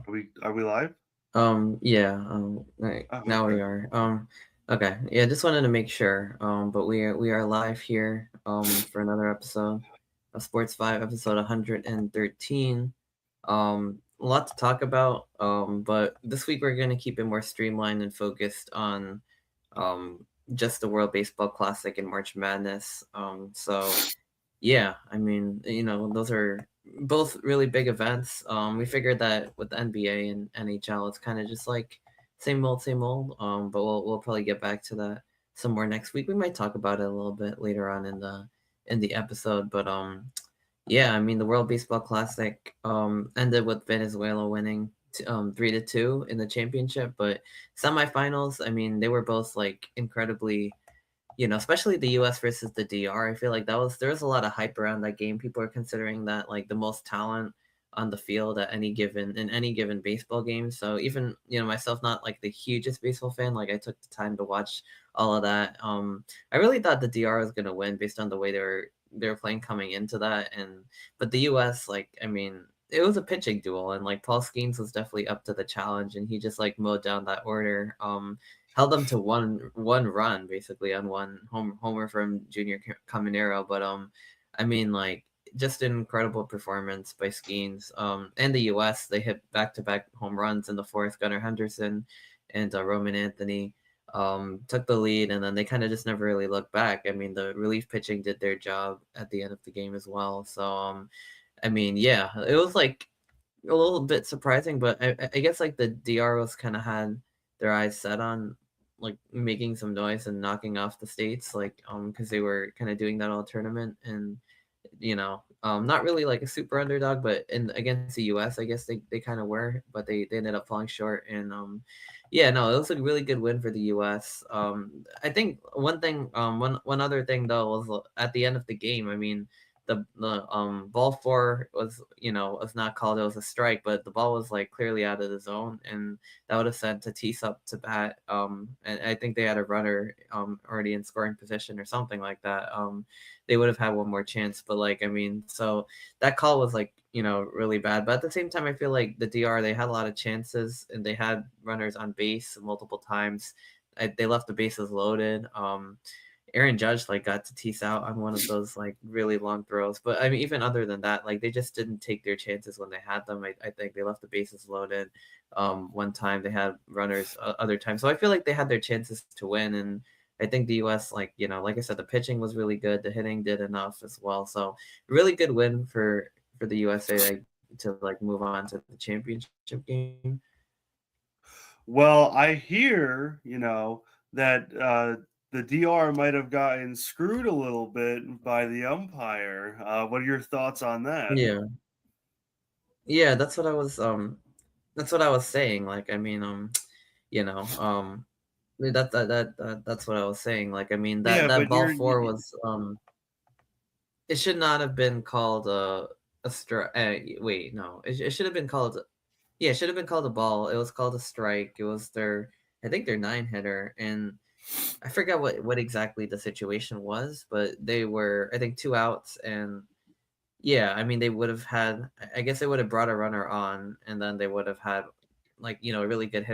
Are we live? Yeah, right, Oh, now okay. we are. Okay. Yeah, just wanted to make sure. But we are live here, for another episode of Sports 5, episode 113. A lot to talk about. But this week we're gonna keep it more streamlined and focused on, just the World Baseball Classic and March Madness. So yeah, I mean, those are both really big events. We figured that with the NBA and NHL, it's kind of just like same old, same old. But we'll probably get back to that some more next week. We might talk about it a little bit later on in the episode. But yeah, I mean, the World Baseball Classic ended with Venezuela winning 3-2 in the championship, but semifinals, I mean, they were both like incredibly, especially the US versus the DR. I feel like there was a lot of hype around that game. People are considering that like the most talent on the field at any given baseball game. So even, myself, not like the hugest baseball fan, like I took the time to watch all of that. I really thought the DR was gonna win based on the way they were playing coming into that. But the US, like, I mean, it was a pitching duel, and like Paul Skeens was definitely up to the challenge, and he just like mowed down that order. Held them to one run basically on one homer from Junior Caminero. But I mean, like, just an incredible performance by Skeens. And the U.S. They hit back-to-back home runs in the fourth. Gunnar Henderson and Roman Anthony took the lead, and then they kind of just never really looked back. I mean, the relief pitching did their job at the end of the game as well. So I mean, yeah, it was like a little bit surprising, but I guess like the DR was kind of had their eyes set on like making some noise and knocking off the states, like because they were kind of doing that all tournament. And not really like a super underdog, but in against the US, I guess they kind of were, but they ended up falling short. And yeah, no, it was a really good win for the US. I think one other thing though was at the end of the game. I mean, the ball four was not called. It was a strike, but the ball was like clearly out of the zone, and that would have sent Tatis up to bat. And I think they had a runner already in scoring position or something like that. They would have had one more chance. But like, I mean, so that call was like, really bad. But at the same time, I feel like the DR, they had a lot of chances, and they had runners on base multiple times. They left the bases loaded. Aaron Judge like got to tease out on one of those like really long throws. But I mean, even other than that, like they just didn't take their chances when they had them. I think they left the bases loaded. One time they had runners, other times. So I feel like they had their chances to win. And I think the US, like, like I said, the pitching was really good. The hitting did enough as well. So really good win for the USA, like, to like move on to the championship game. Well, I hear, that the DR might have gotten screwed a little bit by the umpire. What are your thoughts on that? Yeah. Yeah, that's what I was saying. Like, I mean, you know, that's what I was saying. Like, I mean, that Yeah, that but ball you're four you, was it should not have been called a strike. Wait, no, it should have been called. Yeah, it should have been called a ball. It was called a strike. It was I think their nine hitter, and I forgot what exactly the situation was, but they were, I think, two outs. And yeah, I mean, they would have had. I guess they would have brought a runner on, and then they would have had like, a really good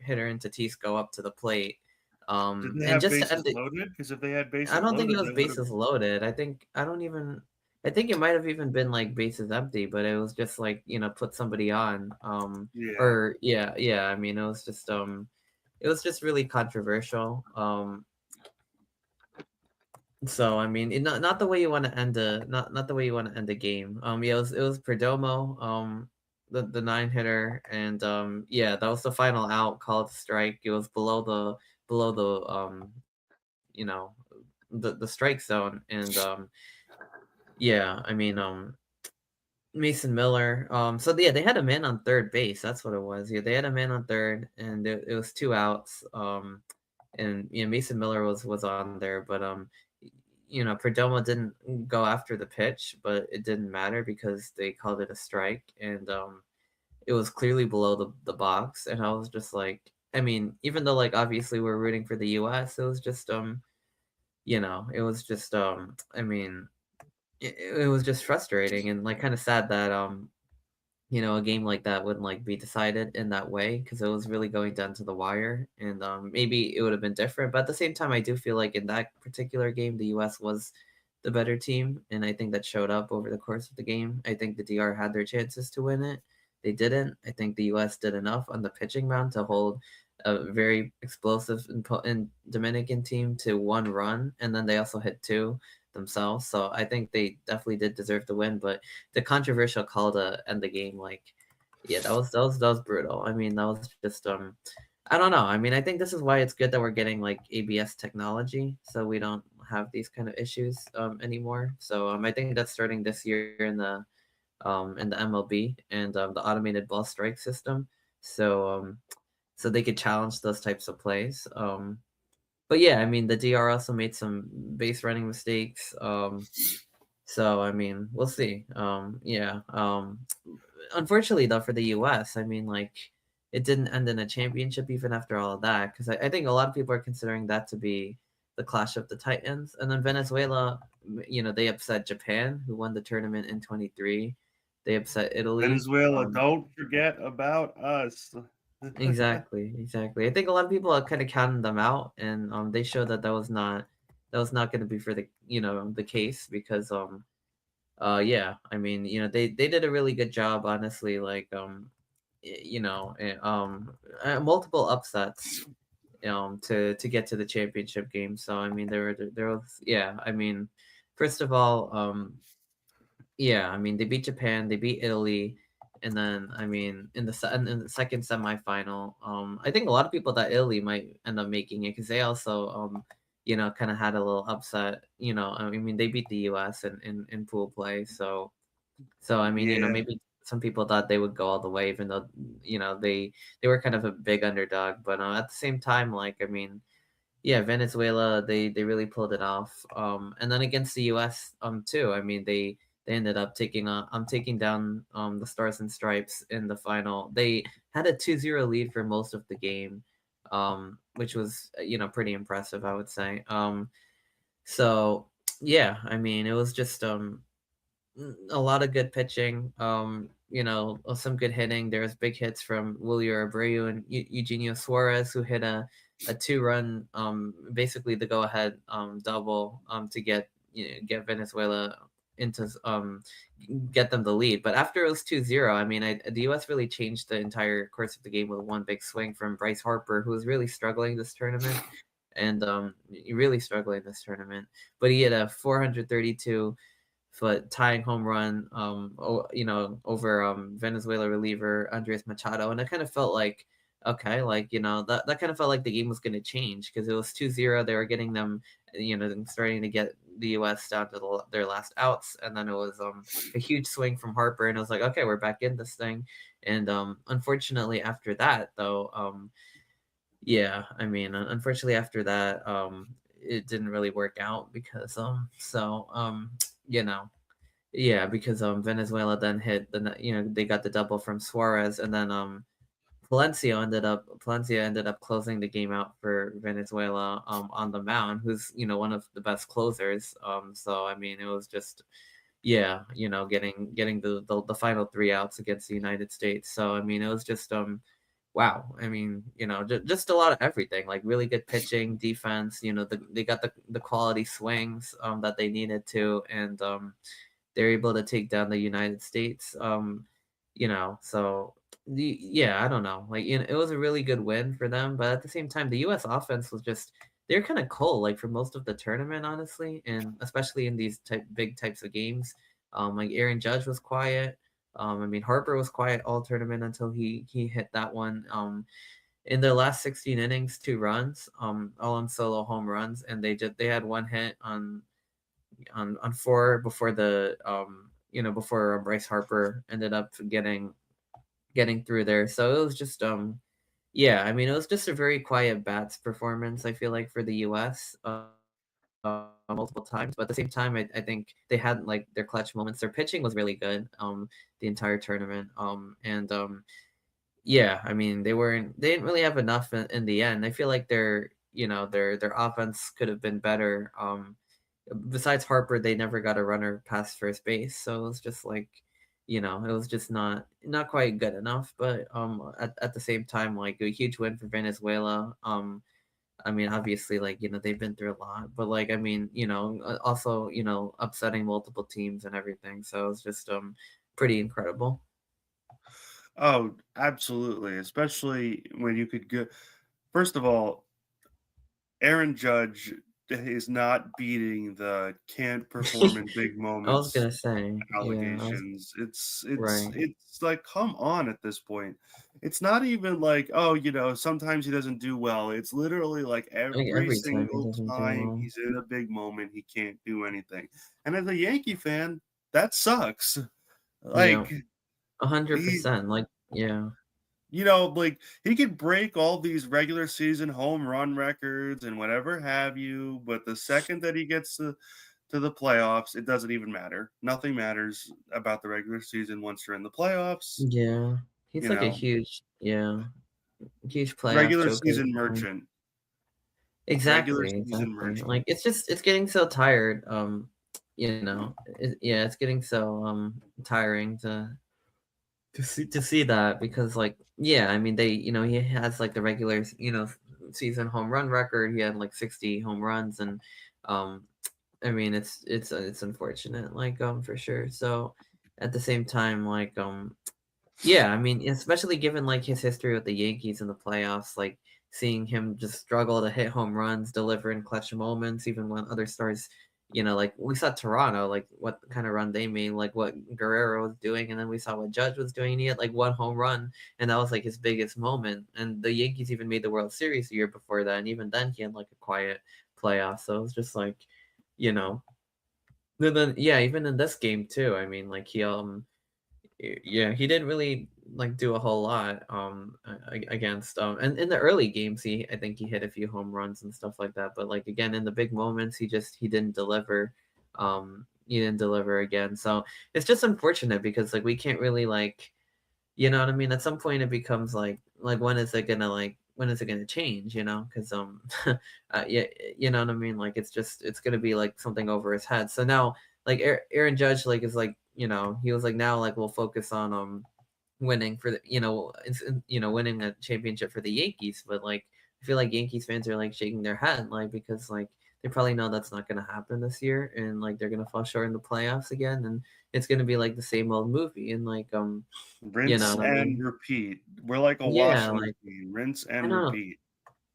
hitter in Tatis go up to the plate. did they And have just to bases end it, loaded? Because if they had I bases don't think it loaded, was that would have. bases loaded. I think it might have even been like bases empty, but it was just like, put somebody on. Yeah. Or yeah. I mean, it was just really controversial. So I mean, not the way you want to end a not the way you want to end a game. Yeah, it was Perdomo, the nine hitter. And yeah, that was the final out called strike. It was below the the strike zone. And yeah, I mean, Mason Miller. So yeah, they had a man on third base. That's what it was. Yeah, they had a man on third, and it was two outs. And Mason Miller was on there. But Perdomo didn't go after the pitch, but it didn't matter because they called it a strike. And it was clearly below the box. And I was just like, I mean, even though like obviously we're rooting for the US, it was just it was just I mean, it was just frustrating and like kind of sad that a game like that wouldn't like be decided in that way because it was really going down to the wire, and maybe it would have been different. But at the same time, I do feel like in that particular game, the U.S. was the better team, and I think that showed up over the course of the game. I think the DR had their chances to win it. They didn't. I think the U.S. did enough on the pitching mound to hold a very explosive and Dominican team to one run, and then they also hit two themselves. So I think they definitely did deserve the win, but the controversial call to end the game, like, yeah, that was brutal. I mean, that was just I don't know. I mean, I think this is why it's good that we're getting like ABS technology, so we don't have these kind of issues anymore. So I think that's starting this year in the MLB and the automated ball strike system. So so they could challenge those types of plays. But yeah, I mean, the DR also made some base running mistakes. So I mean, we'll see. Yeah. Unfortunately, though, for the U.S., I mean, like, it didn't end in a championship even after all of that, because I think a lot of people are considering that to be the clash of the Titans. And then Venezuela, they upset Japan, who won the tournament in 23. They upset Italy. Venezuela, don't forget about us. Exactly, exactly. I think a lot of people are kind of counting them out, and they showed that that was not going to be for the case because yeah, I mean, they did a really good job, honestly, like multiple upsets to get to the championship game. So I mean, there was, yeah, I mean, first of all, yeah, I mean, they beat Japan, they beat Italy, and then I mean, in the second semifinal, I think a lot of people thought Italy might end up making it because they also kind of had a little upset. I mean, they beat the U.S. in pool play, so I mean, Yeah, maybe some people thought they would go all the way, even though they were kind of a big underdog. But at the same time, like, I mean, yeah, Venezuela, they really pulled it off. And then against the U.S. Too. I mean, they ended up taking down the Stars and Stripes in the final. They had a 2-0 lead for most of the game, which was pretty impressive, I would say. So yeah, I mean, it was just a lot of good pitching. Some good hitting. There was big hits from Willier Abreu and Eugenio Suarez, who hit a 2-run, basically the go ahead double to get Venezuela into get them the lead. But after it was 2-0, I mean, the U.S. really changed the entire course of the game with one big swing from Bryce Harper, who was really struggling this tournament. And really struggling this tournament, but he had a 432-foot tying home run, over Venezuela reliever Andres Machado, and it kind of felt like, okay, like that kind of felt like the game was going to change because it was 2-0. They were getting them, starting to get the U.S. down to their last outs, and then it was a huge swing from Harper, and it was like, okay, we're back in this thing, and unfortunately after that, though, yeah, I mean, unfortunately after that, it didn't really work out because you know yeah, because Venezuela then hit they got the double from Suarez, and then Palencia ended up closing the game out for Venezuela on the mound, who's one of the best closers. So I mean, it was just, yeah, getting the final three outs against the United States. So I mean, it was just wow. I mean, just a lot of everything, like really good pitching, defense. They got the quality swings that they needed to, and they're able to take down the United States. So yeah, I don't know. Like, it was a really good win for them, but at the same time, the U.S. offense was just, they're kind of cold, like for most of the tournament, honestly, and especially in these big types of games. Like Aaron Judge was quiet. I mean, Harper was quiet all tournament until he hit that one. In their last 16 innings, 2 runs, all on solo home runs, and they had one hit on four before before Bryce Harper ended up getting through there. So it was just yeah, I mean, it was just a very quiet bats performance, I feel like, for the US multiple times. But at the same time, I think they had like their clutch moments. Their pitching was really good the entire tournament. And yeah, I mean, they didn't really have enough in the end. I feel like their offense could have been better. Besides Harper, they never got a runner past first base, so it was just like, it was just not quite good enough. But at the same time, like a huge win for Venezuela. I mean, obviously, like, they've been through a lot, but like, I mean, also, upsetting multiple teams and everything. So it's just pretty incredible. Oh, absolutely, especially when you could go first of all, Aaron Judge is not beating the can't perform in big I was moments gonna say, yeah, allegations. right. It's like, come on at this point. It's not even like, oh, sometimes he doesn't do well. It's literally like Like every every time he single doesn't do time well. he's in a big moment, he can't do anything. And as a Yankee fan, that sucks. Yeah, Like he 100%. Like, yeah, like he could break all these regular season home run records and whatever have you, but the second that he gets to the playoffs, it doesn't even matter. Nothing matters about the regular season once you're in the playoffs. yeah. He's You like a know, huge playoff regular joker at season this point. merchant, regular Exactly, season exactly. merchant. Like it's getting so tired. Yeah, it's getting so tiring to see that because like yeah, I mean he has like the regular season home run record. He had like 60 home runs and um I mean it's unfortunate like for sure. So at the same time like yeah, I mean, especially given like his history with the Yankees in the playoffs, like seeing him just struggle to hit home runs, deliver in clutch moments, even when other stars, like we saw Toronto, like what kind of run they made, like what Guerrero was doing, and then we saw what Judge was doing. And he had like one home run, and that was like his biggest moment. And the Yankees even made the World Series the year before that, and even then he had like a quiet playoff. So it was just like, you know, then yeah, even in this game too. I mean, like yeah, he didn't really like do a whole lot against and in the early games I think he hit a few home runs and stuff like that, but like again in the big moments he didn't deliver. He didn't deliver again. So it's just unfortunate because like we can't really like, you know what I mean? At some point it becomes like when is it gonna change, because yeah, you know what I mean? Like it's gonna be like something over his head. So now like Aaron Judge like is like, he was like now like we'll focus on winning for the winning a championship for the Yankees, but like I feel like Yankees fans are like shaking their head like because like they probably know that's not gonna happen this year and like they're gonna fall short in the playoffs again and it's gonna be like the same old movie and like you know Rinse what I and mean? repeat. We're like a Yeah, washing like machine. Rinse I and don't repeat.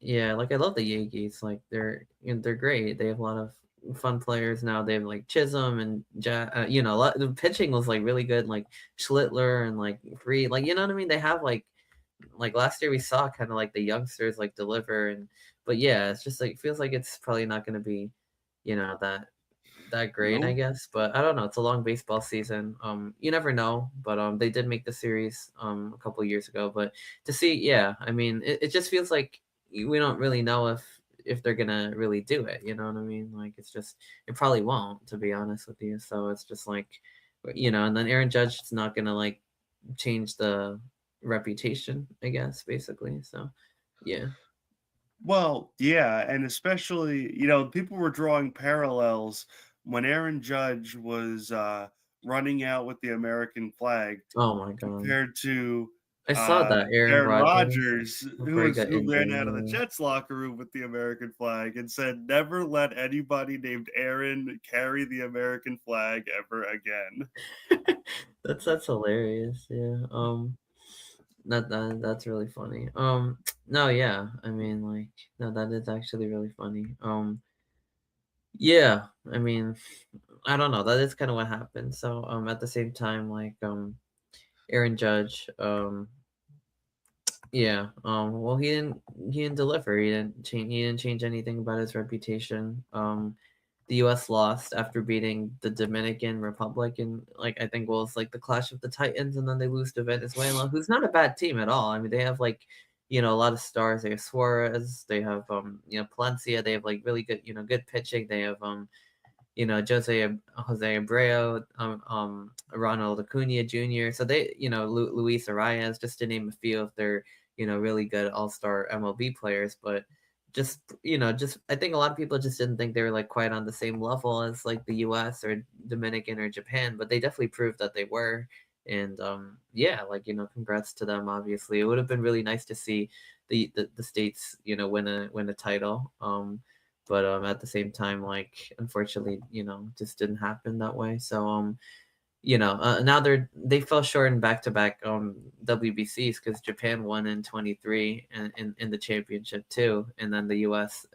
yeah, like I love the Yankees. Like they're great. They have a lot of fun players now. They have like Chisholm and the pitching was like really good. Like Schlittler and like Free. Like you know what I mean. They have like last year we saw kind of like the youngsters like deliver and but yeah, it's just like feels like it's probably not going to be that great, I Nope. guess. But I don't know. It's a long baseball season. You never know. But they did make the series a couple years ago. But to see, yeah, I mean, it just feels like we don't really know if they're gonna really do it. You know what I mean? Like it's just it probably won't, to be honest with you. So it's just like and then Aaron Judge is not gonna like change the reputation, I guess, basically. So yeah. Well, yeah, and especially, people were drawing parallels when Aaron Judge was running out with the American flag Oh my god. compared to I saw that Aaron Aaron Rodgers Rodgers, before he got who ran injured. out of the Jets locker room with the American flag and said, "Never let anybody named Aaron carry the American flag ever again." That's hilarious. Yeah. That's really funny. No, yeah. I mean, like, no, that is actually really funny. Yeah. I mean, I don't know. That is kind of what happened. So, at the same time, like, Aaron Judge, yeah. Well, he didn't deliver. He didn't change anything about his reputation. The U.S. lost after beating the Dominican Republic, and like I think was like the clash of the Titans, and then they lose to Venezuela, who's not a bad team at all. I mean, they have like a lot of stars. They have Suarez. They have Palencia. They have like really good good pitching. They have Jose Abreu, Ronald Acuna Jr. So they, Luis Arias, just to name a few of their, really good all-star MLB players. But just I think a lot of people just didn't think they were like quite on the same level as like the U.S. or Dominican or Japan, but they definitely proved that they were. And yeah, like congrats to them. Obviously, it would have been really nice to see the states win a title. But at the same time, like unfortunately, just didn't happen that way. So now they fell short in back-to-back WBCs because Japan won in 23 and in the championship too, and then the US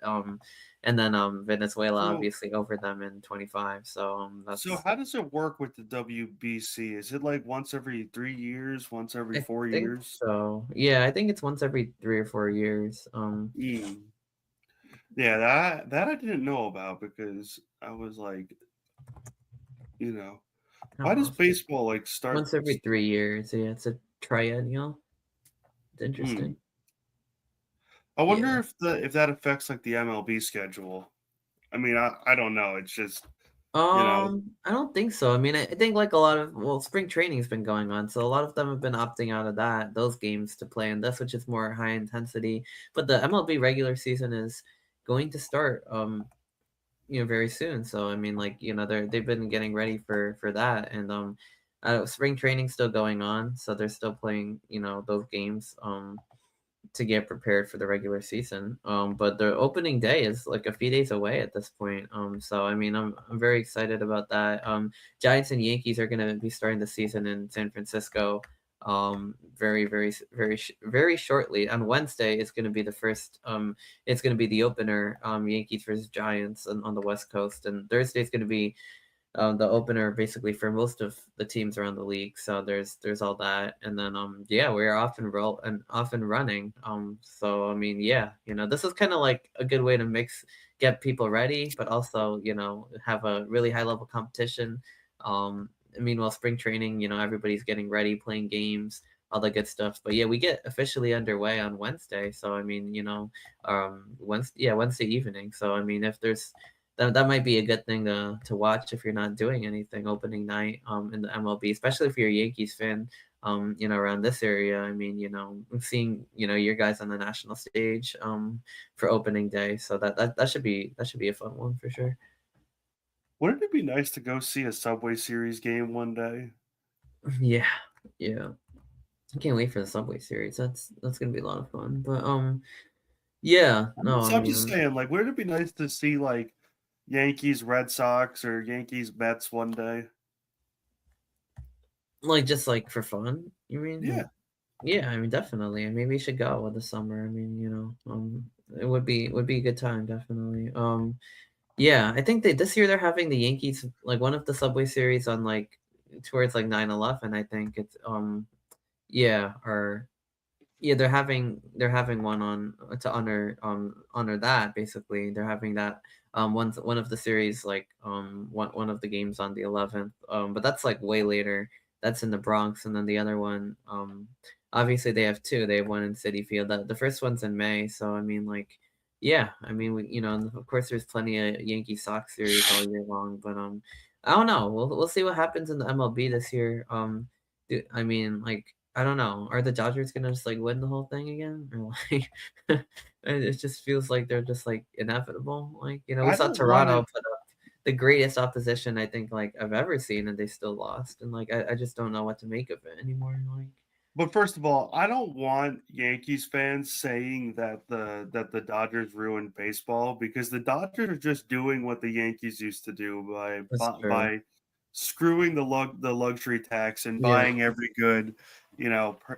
and then Venezuela So obviously over them in 25. So so that's how does it work with the WBC? Is it like once every 3 years, once every I four think years? so. Yeah, I think it's once every 3 or 4 years. Mm. Yeah, that I didn't know about because I was like, you know, why does Oh, baseball like start? once every 3 years. Yeah, it's a triennial. It's Hmm. interesting. I wonder Yeah. if that affects like the MLB schedule. I mean, I don't know. It's just you know. I don't think so. I mean, I think like a lot of spring training's been going on, so a lot of them have been opting out of those games to play in this, which is more high intensity. But the MLB regular season is going to start, very soon. So I mean, like they've been getting ready for that, and spring training's still going on, so they're still playing, those games. To get prepared for the regular season. But the opening day is like a few days away at this point. So I mean, I'm very excited about that. Giants and Yankees are going to be starting the season in San Francisco. Very, very, very, very shortly on Wednesday. It's going to be the first. It's going to be the opener. Yankees versus Giants on the West Coast, and Thursday is going to be the opener basically for most of the teams around the league. So there's all that, and then yeah, we're off and running. So I mean, yeah, this is kind of like a good way to get people ready, but also have a really high level competition. Meanwhile, spring training, everybody's getting ready, playing games. All the good stuff, but yeah, we get officially underway on Wednesday. So I mean, Wednesday evening. So I mean, if there's that might be a good thing to watch if you're not doing anything opening night in the MLB, especially if you're a Yankees fan. Around this area, I mean, seeing your guys on the national stage for opening day, so that should be a fun one for sure. Wouldn't it be nice to go see a Subway Series game one day? Yeah, yeah. I can't wait for the Subway series. That's gonna be a lot of fun. But yeah, no, I I'm just mean, saying, like, wouldn't it be nice to see like Yankees Red Sox or Yankees Mets one day? like just like for fun. You mean like? Yeah. Yeah, I mean, definitely. Maybe we should go with the summer. I mean, it would be a good time, definitely. Yeah, I think this year they're having the Yankees like one of the Subway series on like towards like 9/11. I think it's yeah, or yeah, they're having one on to honor that basically. They're having that one of the series like one of the games on the 11th. But that's like way later. That's in the Bronx, and then the other one obviously they have two. They have one in City Field. The first one's in May, so I mean like yeah, I mean and of course there's plenty of Yankee Sox series all year long, but I don't know. We'll see what happens in the MLB this year. I mean, like, I don't know. Are the Dodgers gonna just like win the whole thing again, or like, it just feels like they're just like inevitable. Like, we I saw don't want Toronto it. put up the greatest opposition I think like I've ever seen, and they still lost. And like, I just don't know what to make of it anymore. Like, But first of all, I don't want Yankees fans saying that the Dodgers ruined baseball because the Dodgers are just doing what the Yankees used to do that's true. by screwing the luxury tax and Yeah, buying every good,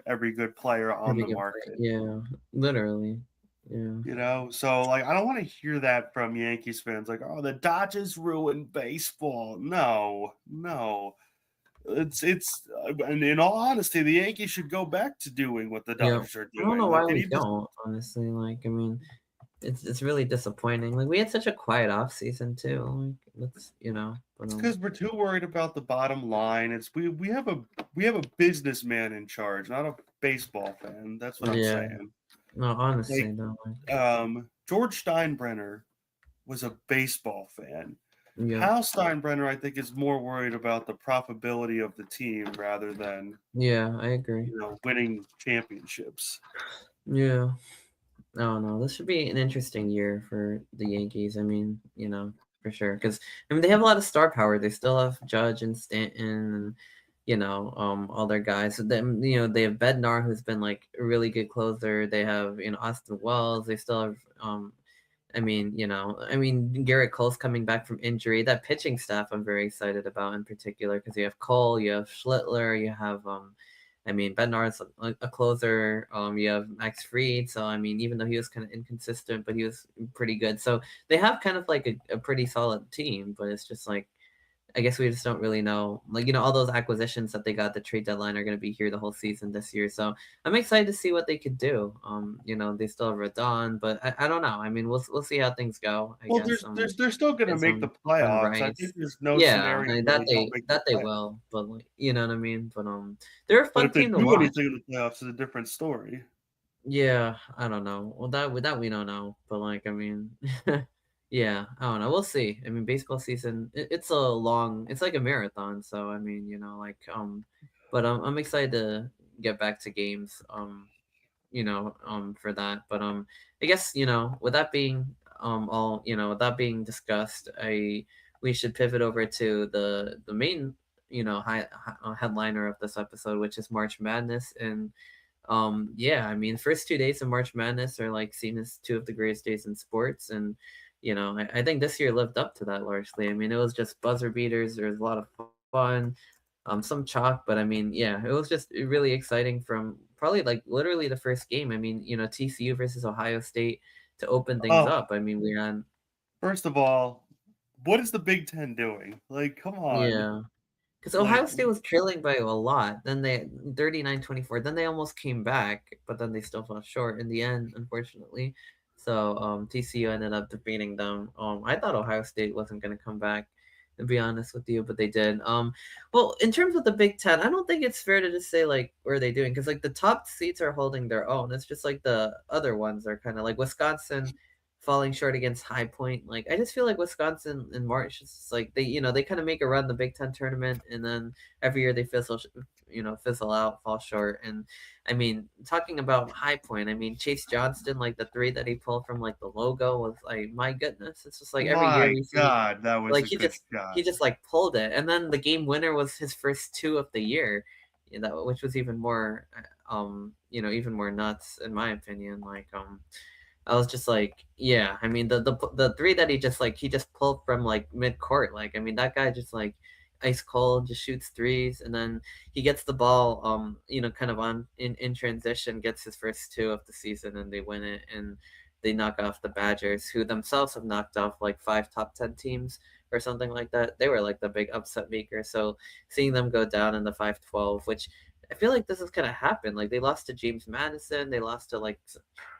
every good player on every the good play. market. Yeah, literally. Yeah, So like I don't want to hear that from Yankees fans like, "Oh, the Dodgers ruined baseball." No. No. And in all honesty, the Yankees should go back to doing what the yeah. Dodgers are I don't know doing. Like why they we need to don't. Honestly, like, I mean, it's really disappointing. Like we had such a quiet off season too. Like let's but it's because we're too worried about the bottom line. It's we have a businessman in charge, not a baseball fan. That's what I'm yeah. saying. No, Like honestly, no. Like George Steinbrenner was a baseball fan. yeah, Hal Steinbrenner, I think, is more worried about the profitability of the team rather than yeah, I agree. winning championships. Yeah. I don't know. This should be an interesting year for the Yankees. I mean, for sure. Because I mean, they have a lot of star power. They still have Judge and Stanton, all their guys. So then, they have Bednar, who's been like a really good closer. They have, Austin Wells. They still have, Garrett Cole's coming back from injury. That pitching staff I'm very excited about in particular because you have Cole, you have Schlittler, you have Bednar's a closer. You have Max Fried. So even though he was kind of inconsistent, but he was pretty good. So they have kind of like a pretty solid team, but it's just like I guess we just don't really know. Like, all those acquisitions that they got at the trade deadline are going to be here the whole season this year. So I'm excited to see what they could do. They still have Radon, but I don't know. We'll see how things go, I Well, guess. they're still gonna Depends make the on playoffs. I think Rice. there's no Yeah, scenario where that they don't they make the that they playoffs. will, but like, you know what I mean. But they're a But fun if they team to do watch. anything in the playoffs, it's a different story. Yeah, I don't know. Well, that we don't know, but like, yeah, I don't know. We'll see. Baseball season, it's like a marathon. So but I'm excited to get back to games. For that. But I guess with that being with that being discussed, I we should pivot over to the main headliner of this episode, which is March Madness. And yeah, first 2 days of March Madness are like seen as two of the greatest days in sports. And I think this year lived up to that largely. It was just buzzer beaters. There was a lot of fun, some chalk, but yeah, it was just really exciting from probably like literally the first game. TCU versus Ohio State to open things Oh, up. We ran. first of all, what is the Big Ten doing? Like, come on. Yeah. Because Ohio Like, State was trailing by a lot. Then they 39-24. Then they almost came back, but then they still fell short in the end, unfortunately. So TCU ended up defeating them. I thought Ohio State wasn't gonna come back, to be honest with you, but they did. Well, in terms of the Big Ten, I don't think it's fair to just say like what are they doing? Because like the top seats are holding their own. It's just like the other ones are kind of like Wisconsin falling short against High Point. Like I just feel like Wisconsin in March is just like they kind of make a run the Big Ten tournament, and then every year they fizzle out, fall short. And talking about High Point, Chase Johnston, like the three that he pulled from like the logo was like my goodness. It's just like every year my we see God, that was like a he good just shot. he just like pulled it, and then the game winner was his first two of the year. Which was even more even more nuts in my opinion. Like I was just like, yeah. The three that he just pulled from like mid court. Like, that guy just like ice cold, just shoots threes, and then he gets the ball, kind of on in transition, gets his first two of the season, and they win it, and they knock off the Badgers, who themselves have knocked off like 5 top 10 teams or something like that. They were like the big upset maker. So seeing them go down in the 5-12, which I feel like this is gonna happen. Like they lost to James Madison, they lost to like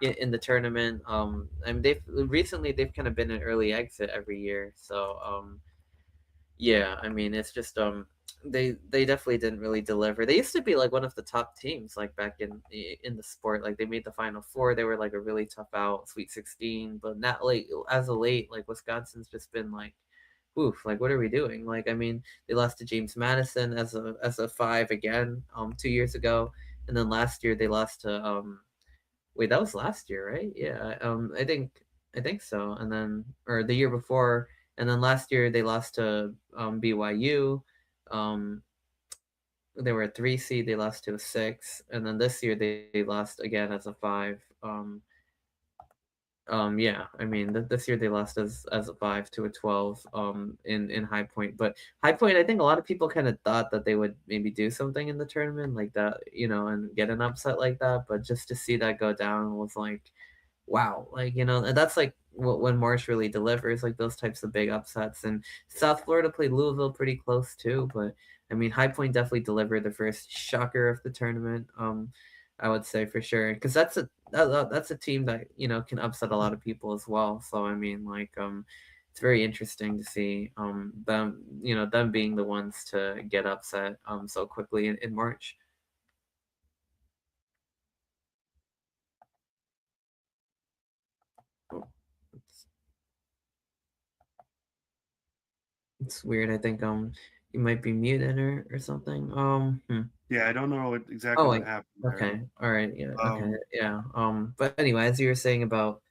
in the tournament. They've kind of been an early exit every year. So yeah, it's just they definitely didn't really deliver. They used to be like one of the top teams like back in the sport. Like they made the Final Four. They were like a really tough out, Sweet 16. But not like as of late, like Wisconsin's just been like, oof, like what are we doing? Like they lost to James Madison as a five again 2 years ago, and then last year they lost to wait, that was last year, right? Yeah. I think so. And then or the year before, and then last year they lost to BYU. Um they were a 3 seed, they lost to a 6, and then this year they lost again as a 5. Yeah, this year they lost as a 5 to a 12 in High Point. But High Point, I think a lot of people kind of thought that they would maybe do something in the tournament like that, and get an upset like that. But just to see that go down was like, wow, like and that's like when Marsh really delivers, like those types of big upsets. And South Florida played Louisville pretty close too, but High Point definitely delivered the first shocker of the tournament. I would say for sure, because that's a team that can upset a lot of people as well. So it's very interesting to see them being the ones to get upset so quickly in March. Oh, it's, it's weird. I think you might be muted or something. Yeah, I don't know Oh exactly what wait. happened there. Okay. All right. Yeah. Okay. Um, Yeah. But anyway, as you were saying about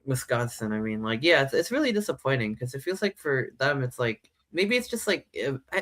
Wisconsin, like, yeah, it's really disappointing because it feels like for them, it's like maybe it's just like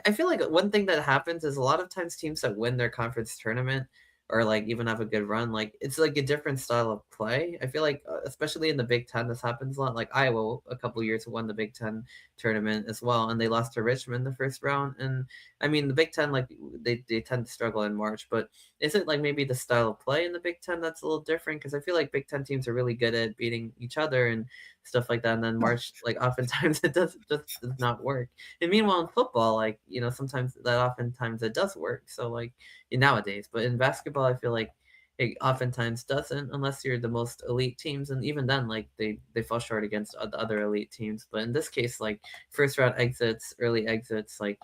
I feel like one thing that happens is a lot of times teams that win their conference tournament or like even have a good run, like it's like a different style of play. I feel like especially in the Big Ten, this happens a lot. Like Iowa, a couple years won the Big Ten tournament as well, and they lost to Richmond the first round. And I mean, the Big Ten, like they tend to struggle in March, but is it like maybe the style of play in the Big Ten that's a little different? Because I feel like Big Ten teams are really good at beating each other and stuff like that. And then March, like oftentimes it just does not work. And meanwhile in football, like sometimes that oftentimes it does work. So like nowadays, but in basketball, I feel like it oftentimes doesn't unless you're the most elite teams, and even then, like they fall short against the other elite teams. But in this case, like first round exits, early exits, like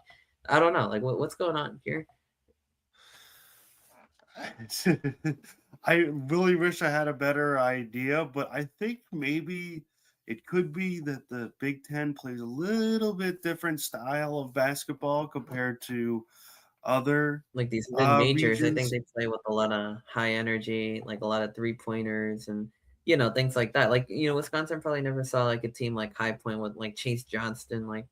I don't know, like what's going on here? I really wish I had a better idea, but I think maybe it could be that the Big Ten plays a little bit different style of basketball compared to other Like these mid majors, I think regions. they play with a lot of high energy, like a lot of 3 pointers and things like that. Like, Wisconsin probably never saw like a team like High Point with like Chase Johnston, like,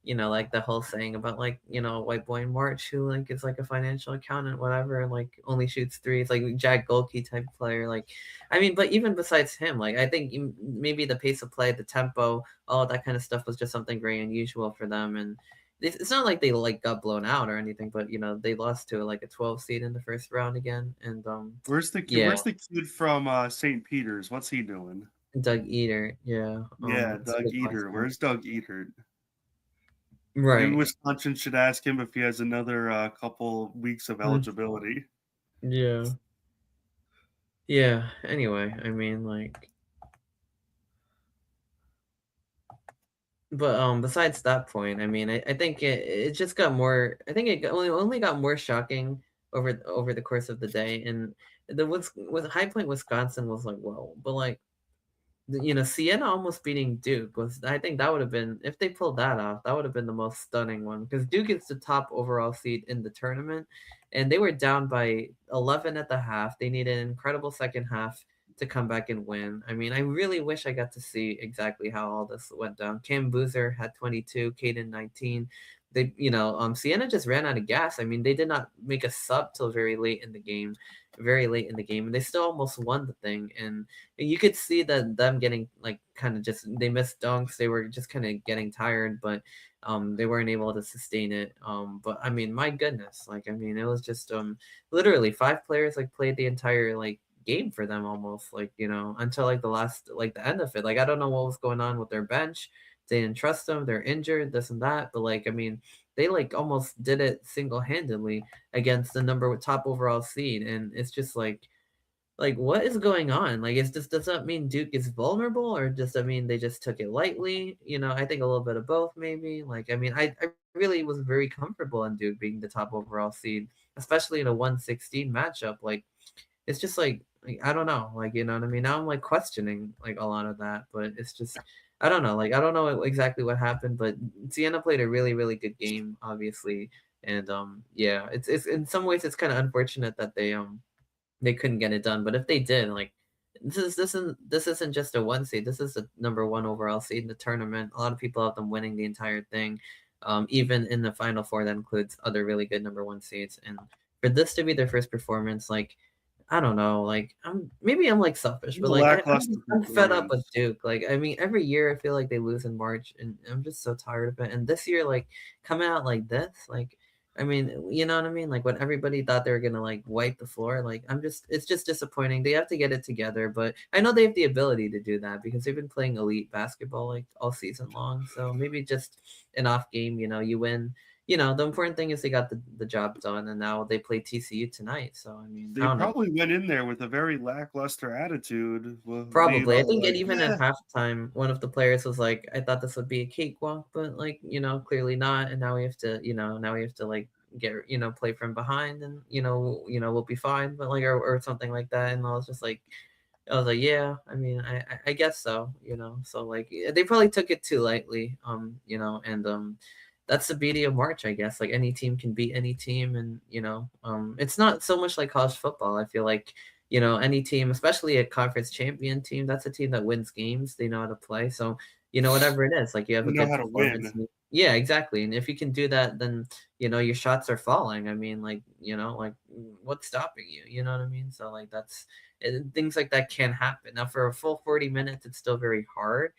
like the whole saying about like, a white boy in March who like is like a financial accountant, whatever, and like only shoots threes, like Jack Golke type player. Like, I mean, but even besides him, like I think maybe the pace of play, the tempo, all of that kind of stuff was just something very unusual for them. And it's not like they like got blown out or anything, but they lost to like a 12 seed in the first round again. And yeah, Where's the kid from St. Peter's? What's he doing? Doug Eater, yeah, Yeah, it's a Doug good Eater. question. Where's Doug Eater? Maybe Right. Wisconsin should ask him if he has another couple weeks of Mm, eligibility. yeah. Yeah. Anyway, I mean like but besides that point, I mean I think it just got more I think only got more shocking over the course of the day. And the with High Point, Wisconsin was like, whoa, but like Siena almost beating Duke was, I think that would have been, if they pulled that off, that would have been the most stunning one because Duke is the top overall seed in the tournament, and they were down by 11 at the half. They needed an incredible second half to come back and win. I mean, I really wish I got to see exactly how all this went down. Cam Boozer had 22, Caden 19. Siena just ran out of gas. I mean, they did not make a sub till very late in the game, and they still almost won the thing. And you could see that them getting like kind of just they missed dunks. They were just kind of getting tired, but they weren't able to sustain it. But I mean, my goodness, like I mean, it was just literally 5 players like played the entire like game for them almost like until like the last like the end of it. Like I don't know what was going on with their bench. They didn't trust them. They're injured, this and that. But like I mean, they like almost did it single handedly against the number top overall seed, and it's just like what is going on? Like, does that mean Duke is vulnerable, or does that mean they just took it lightly? I think a little bit of both, maybe. Like, I mean, I really was very comfortable in Duke being the top overall seed, especially in a 116 matchup. Like, it's just like I don't know, like what I mean. Now I'm like questioning like a lot of that, but it's just I don't know. Like I don't know exactly what happened, but Sienna played a really good game, obviously, and yeah, it's in some ways it's kind of unfortunate that they couldn't get it done. But if they did, like this isn't just a 1 seed. This is the number 1 overall seed in the tournament. A lot of people have them winning the entire thing, even in the Final Four that includes other really good number 1 seeds. And for this to be their first performance, like I don't know, like I'm like selfish, but like Lackluster I'm fed up with performance. Duke. Like I mean, every year I feel like they lose in March, and I'm just so tired of it. And this year, like coming out like this, like I mean, you know what I mean? Like when everybody thought they were gonna like wipe the floor, like it's just disappointing. They have to get it together, but I know they have the ability to do that because they've been playing elite basketball like all season long. So maybe just an off game, you win. The important thing is they got the job done, and now they play TCU tonight. So I mean, I They don't know. probably went in there with a very lackluster attitude. Well, being Probably. I all think like, even at "Eh." halftime, one of the players was like, "I thought this would be a cakewalk, but like, clearly not. And now we have to like get, play from behind, and we'll be fine." But like, or something like that. And I was like, yeah. I mean, I guess so. So like, they probably took it too lightly. And that's the beauty of March, I guess. Like any team can beat any team, and it's not so much like college football. I feel like any team, especially a conference champion team, that's a team that wins games. They know how to play. So whatever it is, like you have They a know good how to performance. win. Yeah, exactly. And if you can do that, then your shots are falling. I mean, like, what's stopping you? You know what I mean? So like things like that can happen. Now for a full 40 minutes, it's still very hard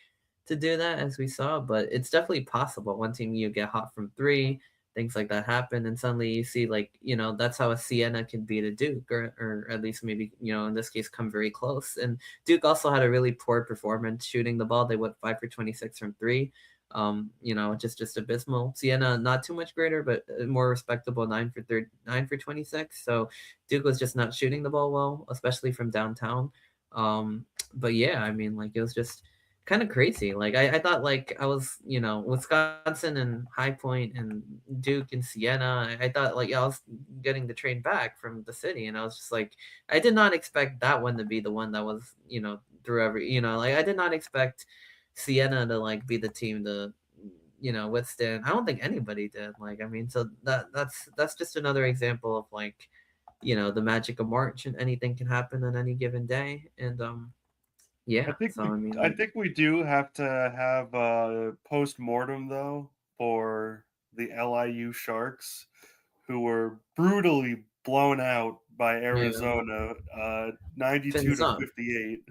to do that, as we saw, but it's definitely possible. One team you get hot from three, things like that happen, and suddenly you see, like, that's how a Siena can beat a Duke, or at least maybe, in this case, come very close. And Duke also had a really poor performance shooting the ball. They went 5 for 26 from three. Just abysmal. Siena, not too much greater, but more respectable, 9 for 26. So Duke was just not shooting the ball well, especially from downtown. But yeah, I mean, like, it was just kind of crazy. Like, I thought, like, I was, Wisconsin and High Point and Duke and Siena. I thought, like, I was getting the train back from the city, and I was just like, I did not expect that one to be the one that was, through every, like, I did not expect Siena to, like, be the team to, withstand. I don't think anybody did. Like, I mean, so that's just another example of, like, the magic of March, and anything can happen on any given day. And I yeah. think So we I mean, I like, think we do have to have a post-mortem, though, for the LIU Sharks, who were brutally blown out by yeah, Arizona, 92 fins to up. 58.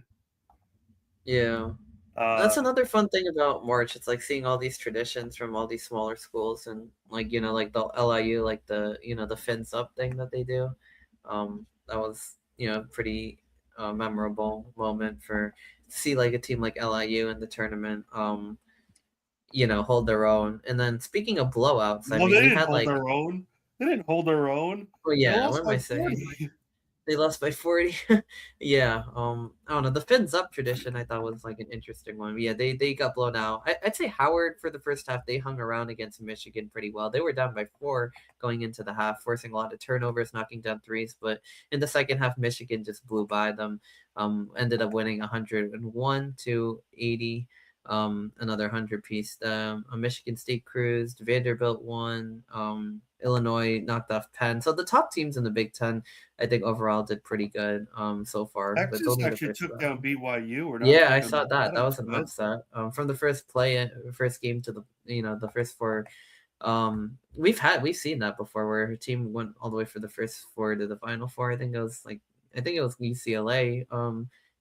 Yeah. That's Uh, another fun thing about March. It's like seeing all these traditions from all these smaller schools, and, like, like the LIU, like the fins up thing that they do. That was, pretty memorable moment for to see, like, a team like LIU in the tournament. Hold their own. And then, speaking of blowouts, I well, mean, they we didn't had, hold like, their own. They didn't hold their own. oh They yeah, what lost am by I saying? 40. They lost by 40. Yeah. I don't know. The fins up tradition I thought was, like, an interesting one. Yeah, they got blown out. I'd say Howard, for the first half, they hung around against Michigan pretty well. They were down by four going into the half, forcing a lot of turnovers, knocking down threes. But in the second half, Michigan just blew by them. Ended up winning 101-80. Another 100 piece. A Michigan State cruised. Vanderbilt won. Illinois knocked off Penn. So the top teams in the Big Ten, I think, overall did pretty good so far, but it's Texas only the actually first took down round. BYU. We're not Yeah, I giving saw them that. That that was an credit. upset. From the first game to the first four. We've seen that before, where a team went all the way for the first four to the final four. I think it was UCLA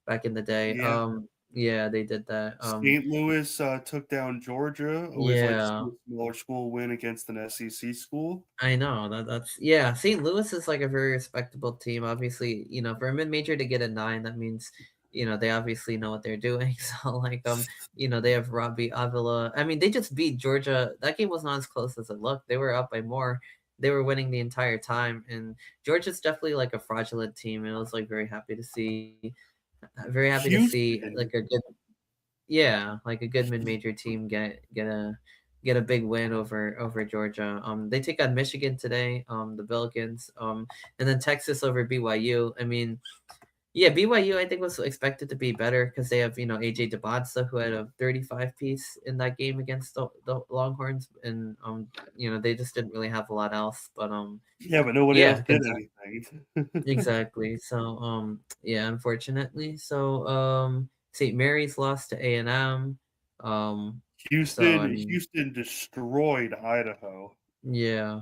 back in the day. Yeah. Yeah, they did that. St. Louis took down Georgia. Always like to see Yeah. a smaller school win against an SEC school. I know that's yeah. St. Louis is, like, a very respectable team. Obviously, for a mid major to get a nine, that means they obviously know what they're doing. So, like, they have Robbie Avila. I mean, they just beat Georgia. That game was not as close as it looked. They were up by more. They were winning the entire time, and Georgia's definitely, like, a fraudulent team. And I was, like, very happy to see, like, Houston. a good, yeah, like, a good mid-major team get a big win over Georgia. They take on Michigan today, the Billikens, and then Texas over BYU. I mean, yeah, BYU, I think, was expected to be better because they have, AJ DeBonsa, who had a 35 piece in that game against the Longhorns, and they just didn't really have a lot else. But Yeah, but nobody yeah, else did anything. exactly. So, yeah, unfortunately. So, St. Mary's lost to A&M. So I mean, Houston destroyed Idaho. yeah.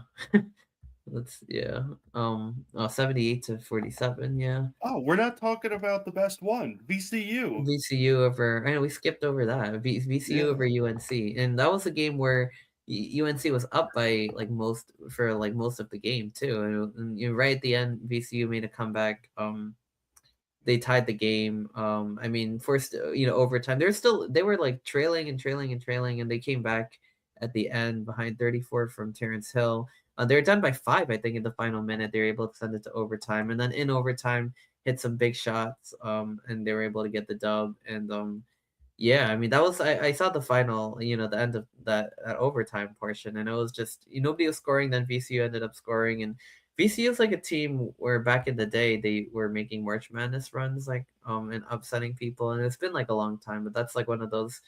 Yeah. 78-47, yeah. Oh, we're not talking about the best one, VCU. VCU over, I know we skipped over that. VCU Yeah, over UNC. And that was a game where UNC was up by, like, most of the game too. And, right at the end, VCU made a comeback. They tied the game. I mean, first, overtime. They were, like, trailing and trailing and trailing, and they came back at the end behind 34 from Terrence Hill. They were done by 5, I think, in the final minute. They were able to send it to overtime, and then in overtime, hit some big shots. And they were able to get the dub. And yeah, I mean, that was I saw the final, the end of that overtime portion, and it was just nobody was scoring. Then VCU ended up scoring, and VCU is like a team where back in the day they were making March Madness runs, like, and upsetting people, and it's been, like, a long time, but that's, like, one of those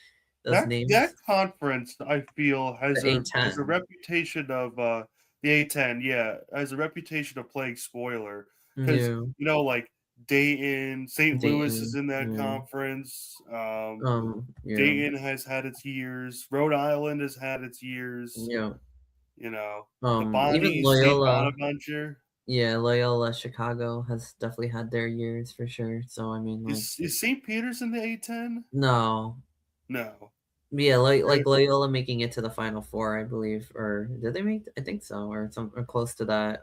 that names. conference I feel The has a A10. reputation of the A10. Yeah, has a reputation of playing spoiler because Yeah. like Dayton, St. Louis is Dayton, in that yeah. conference. Yeah, Dayton has had its years. Rhode Island has had its years. yeah. You know, the Even Bonnies, St. Loyola, Bonaventure. yeah, Loyola Chicago has definitely had their years for sure. So I mean, like, Is St. Peter's in the A10? no, No. yeah, like They're- Loyola making it to the Final Four, I believe, or did they make? I think so, or some or close to that.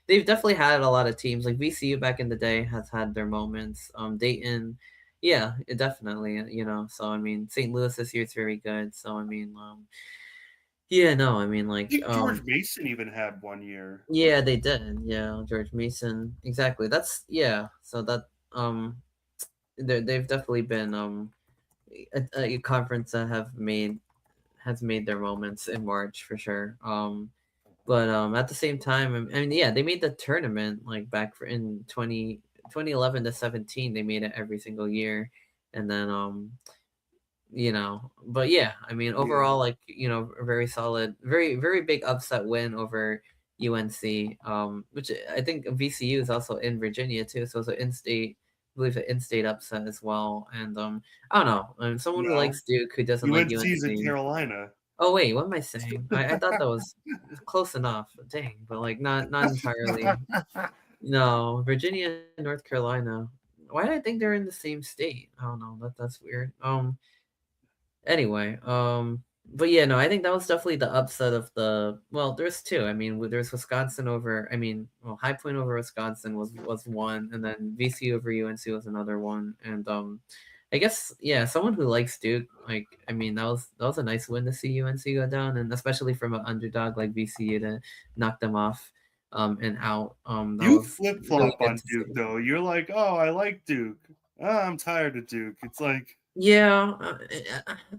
They've definitely had a lot of teams. Like VCU back in the day has had their moments. Dayton, yeah, it definitely, you know. So I mean, St. Louis this year is very good. So I mean, yeah, no, I mean, I like, think George Mason even had 1 year. yeah, they did. Yeah, George Mason, exactly. That's yeah. So that they've definitely been a conference that have made has made their moments in March for sure. But at the same time, I mean, yeah, they made the tournament like back for in 2011 to 17. They made it every single year, and then you know, but yeah, I mean, overall, Yeah. like you know, a very solid, very big upset win over UNC. Which I think VCU is also in Virginia too, so it's an in-state. I believe an in-state upset as well, and I don't know. Someone who No. likes Duke who doesn't like UNC's in UNC. Carolina. Oh wait, what am I saying? I thought that was close enough. Dang, but like not entirely. No, Virginia and North Carolina. Why did I think they're in the same state? I don't know. That's weird. Anyway, but yeah, no, I think that was definitely the upset of the. Well, there's two. I mean, there's Wisconsin over. I mean, well, High Point over Wisconsin was one, and then VC over UNC was another one, and I guess yeah, someone who likes Duke, like I mean, that was a nice win to see UNC go down, and especially from an underdog like VCU to knock them off, and out. That You was flip really flop good on to Duke, see. though. You're like, oh, I like Duke. I'm tired of Duke. It's like, Yeah,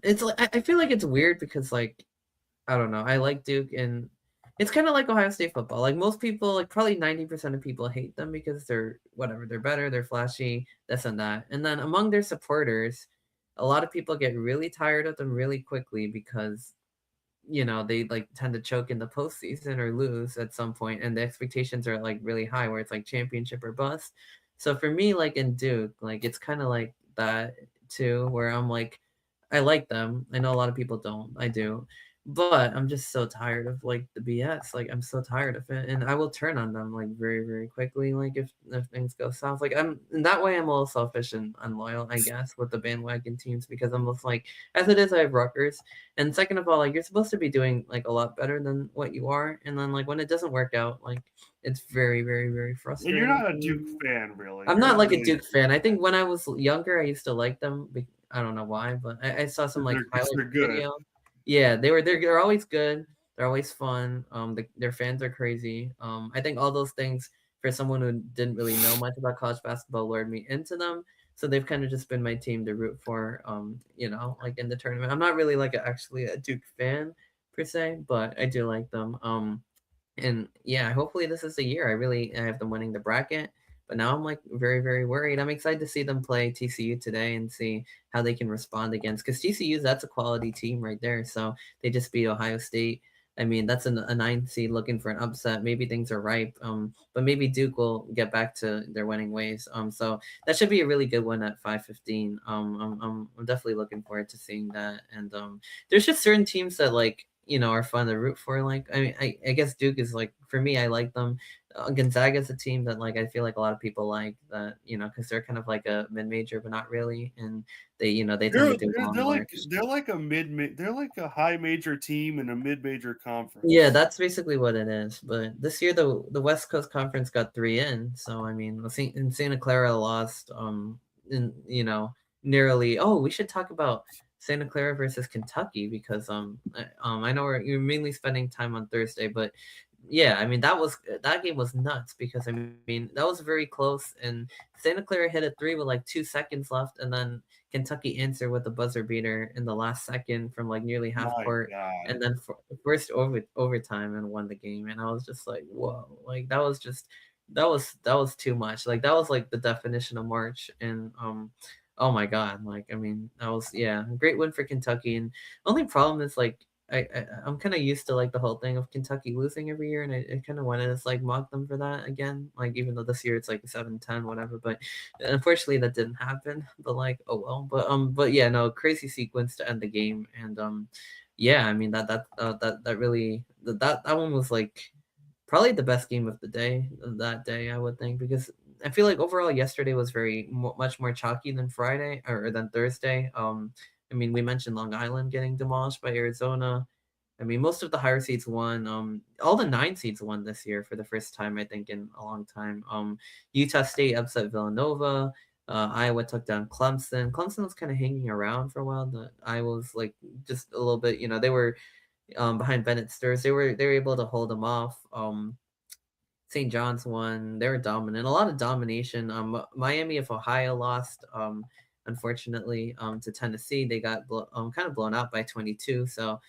it's like I feel like it's weird because like I don't know. I like Duke, and it's kind of like Ohio State football. Like most people, like probably 90% of people hate them because they're whatever, they're better, they're flashy, this and that. And then among their supporters, a lot of people get really tired of them really quickly because you know they like tend to choke in the postseason or lose at some point, and the expectations are like really high where it's like championship or bust. So for me, like in Duke, like it's kind of like that too, where I'm like, I like them. I know a lot of people don't. I do. But I'm just so tired of like the BS. Like I'm so tired of it, and I will turn on them like very, very quickly. Like if things go south, like I'm in that way, I'm a little selfish and unloyal, I guess, with the bandwagon teams because I'm just like, as it is, I have Rutgers, and second of all, like you're supposed to be doing like a lot better than what you are, and then like when it doesn't work out, like it's very, very, very and you're frustrating not a for Duke me. fan, really. I'm You're not not like a really a Duke Duke fan. I think fan when I was younger, I used to like them. I don't know why, but I saw some like because highlight they're good. video. Yeah, they're always good. They're always fun. Their fans are crazy. I think all those things for someone who didn't really know much about college basketball lured me into them. So they've kind of just been my team to root for. You know, like in the tournament. I'm not really like actually a Duke fan per se, but I do like them. And yeah, hopefully this is the year. I have them winning the bracket, but now I'm like very, very worried. I'm excited to see them play TCU today and see how they can respond against because TCU that's a quality team right there. So they just beat Ohio State. I mean, that's a 9 seed looking for an upset. Maybe things are ripe. But maybe Duke will get back to their winning ways. So that should be a really good one at 5:15. I'm definitely looking forward to seeing that. And there's just certain teams that like you know are fun to root for. Like I mean, I guess Duke is like for me, I like them. Gonzaga is a team that like I feel like a lot of people like that you know because they're kind of like a mid major but not really, and they you know they tend to do well in March. They're like a they're like a high major team in a mid major Yeah, conference. that's basically what it is. But this year, the West Coast Conference got three in, so I mean, and Santa Clara lost. In you know, nearly. Oh, we should talk about Santa Clara versus Kentucky because I know you're mainly spending time on Thursday, but yeah, I mean that game was nuts because I mean that was very close, and Santa Clara hit a three with like 2 seconds left, and then Kentucky answered with a buzzer beater in the last second from like nearly half My court God. and then for first overtime and won the game, and I was just like whoa, like that was just that was too much, like that was like the definition of March. And oh my god, like I mean that was yeah, great win for Kentucky. And only problem is like I'm kind of used to like the whole thing of Kentucky losing every year, and I kind of want to just like mock them for that again. Like even though this year it's like 7-10, whatever. But unfortunately that didn't happen. But like, oh well. But yeah, no, crazy sequence to end the game, and yeah, I mean that really that one was like probably the best game of the day that day, I would think, because I feel like overall yesterday was much more chalky than Friday or than Thursday. I mean, we mentioned Long Island getting demolished by Arizona. I mean, most of the higher seeds won. All the 9 seeds won this year for the first time, I think, in a long time. Utah State upset Villanova. Iowa took down Clemson. Clemson was kind of hanging around for a while. The Iowa was like just a little bit, they were behind Bennett Sturs. They were able to hold them off. St. John's won. They were dominant. A lot of domination. Miami of Ohio lost. Unfortunately, to Tennessee. They got kind of blown out by 22. So,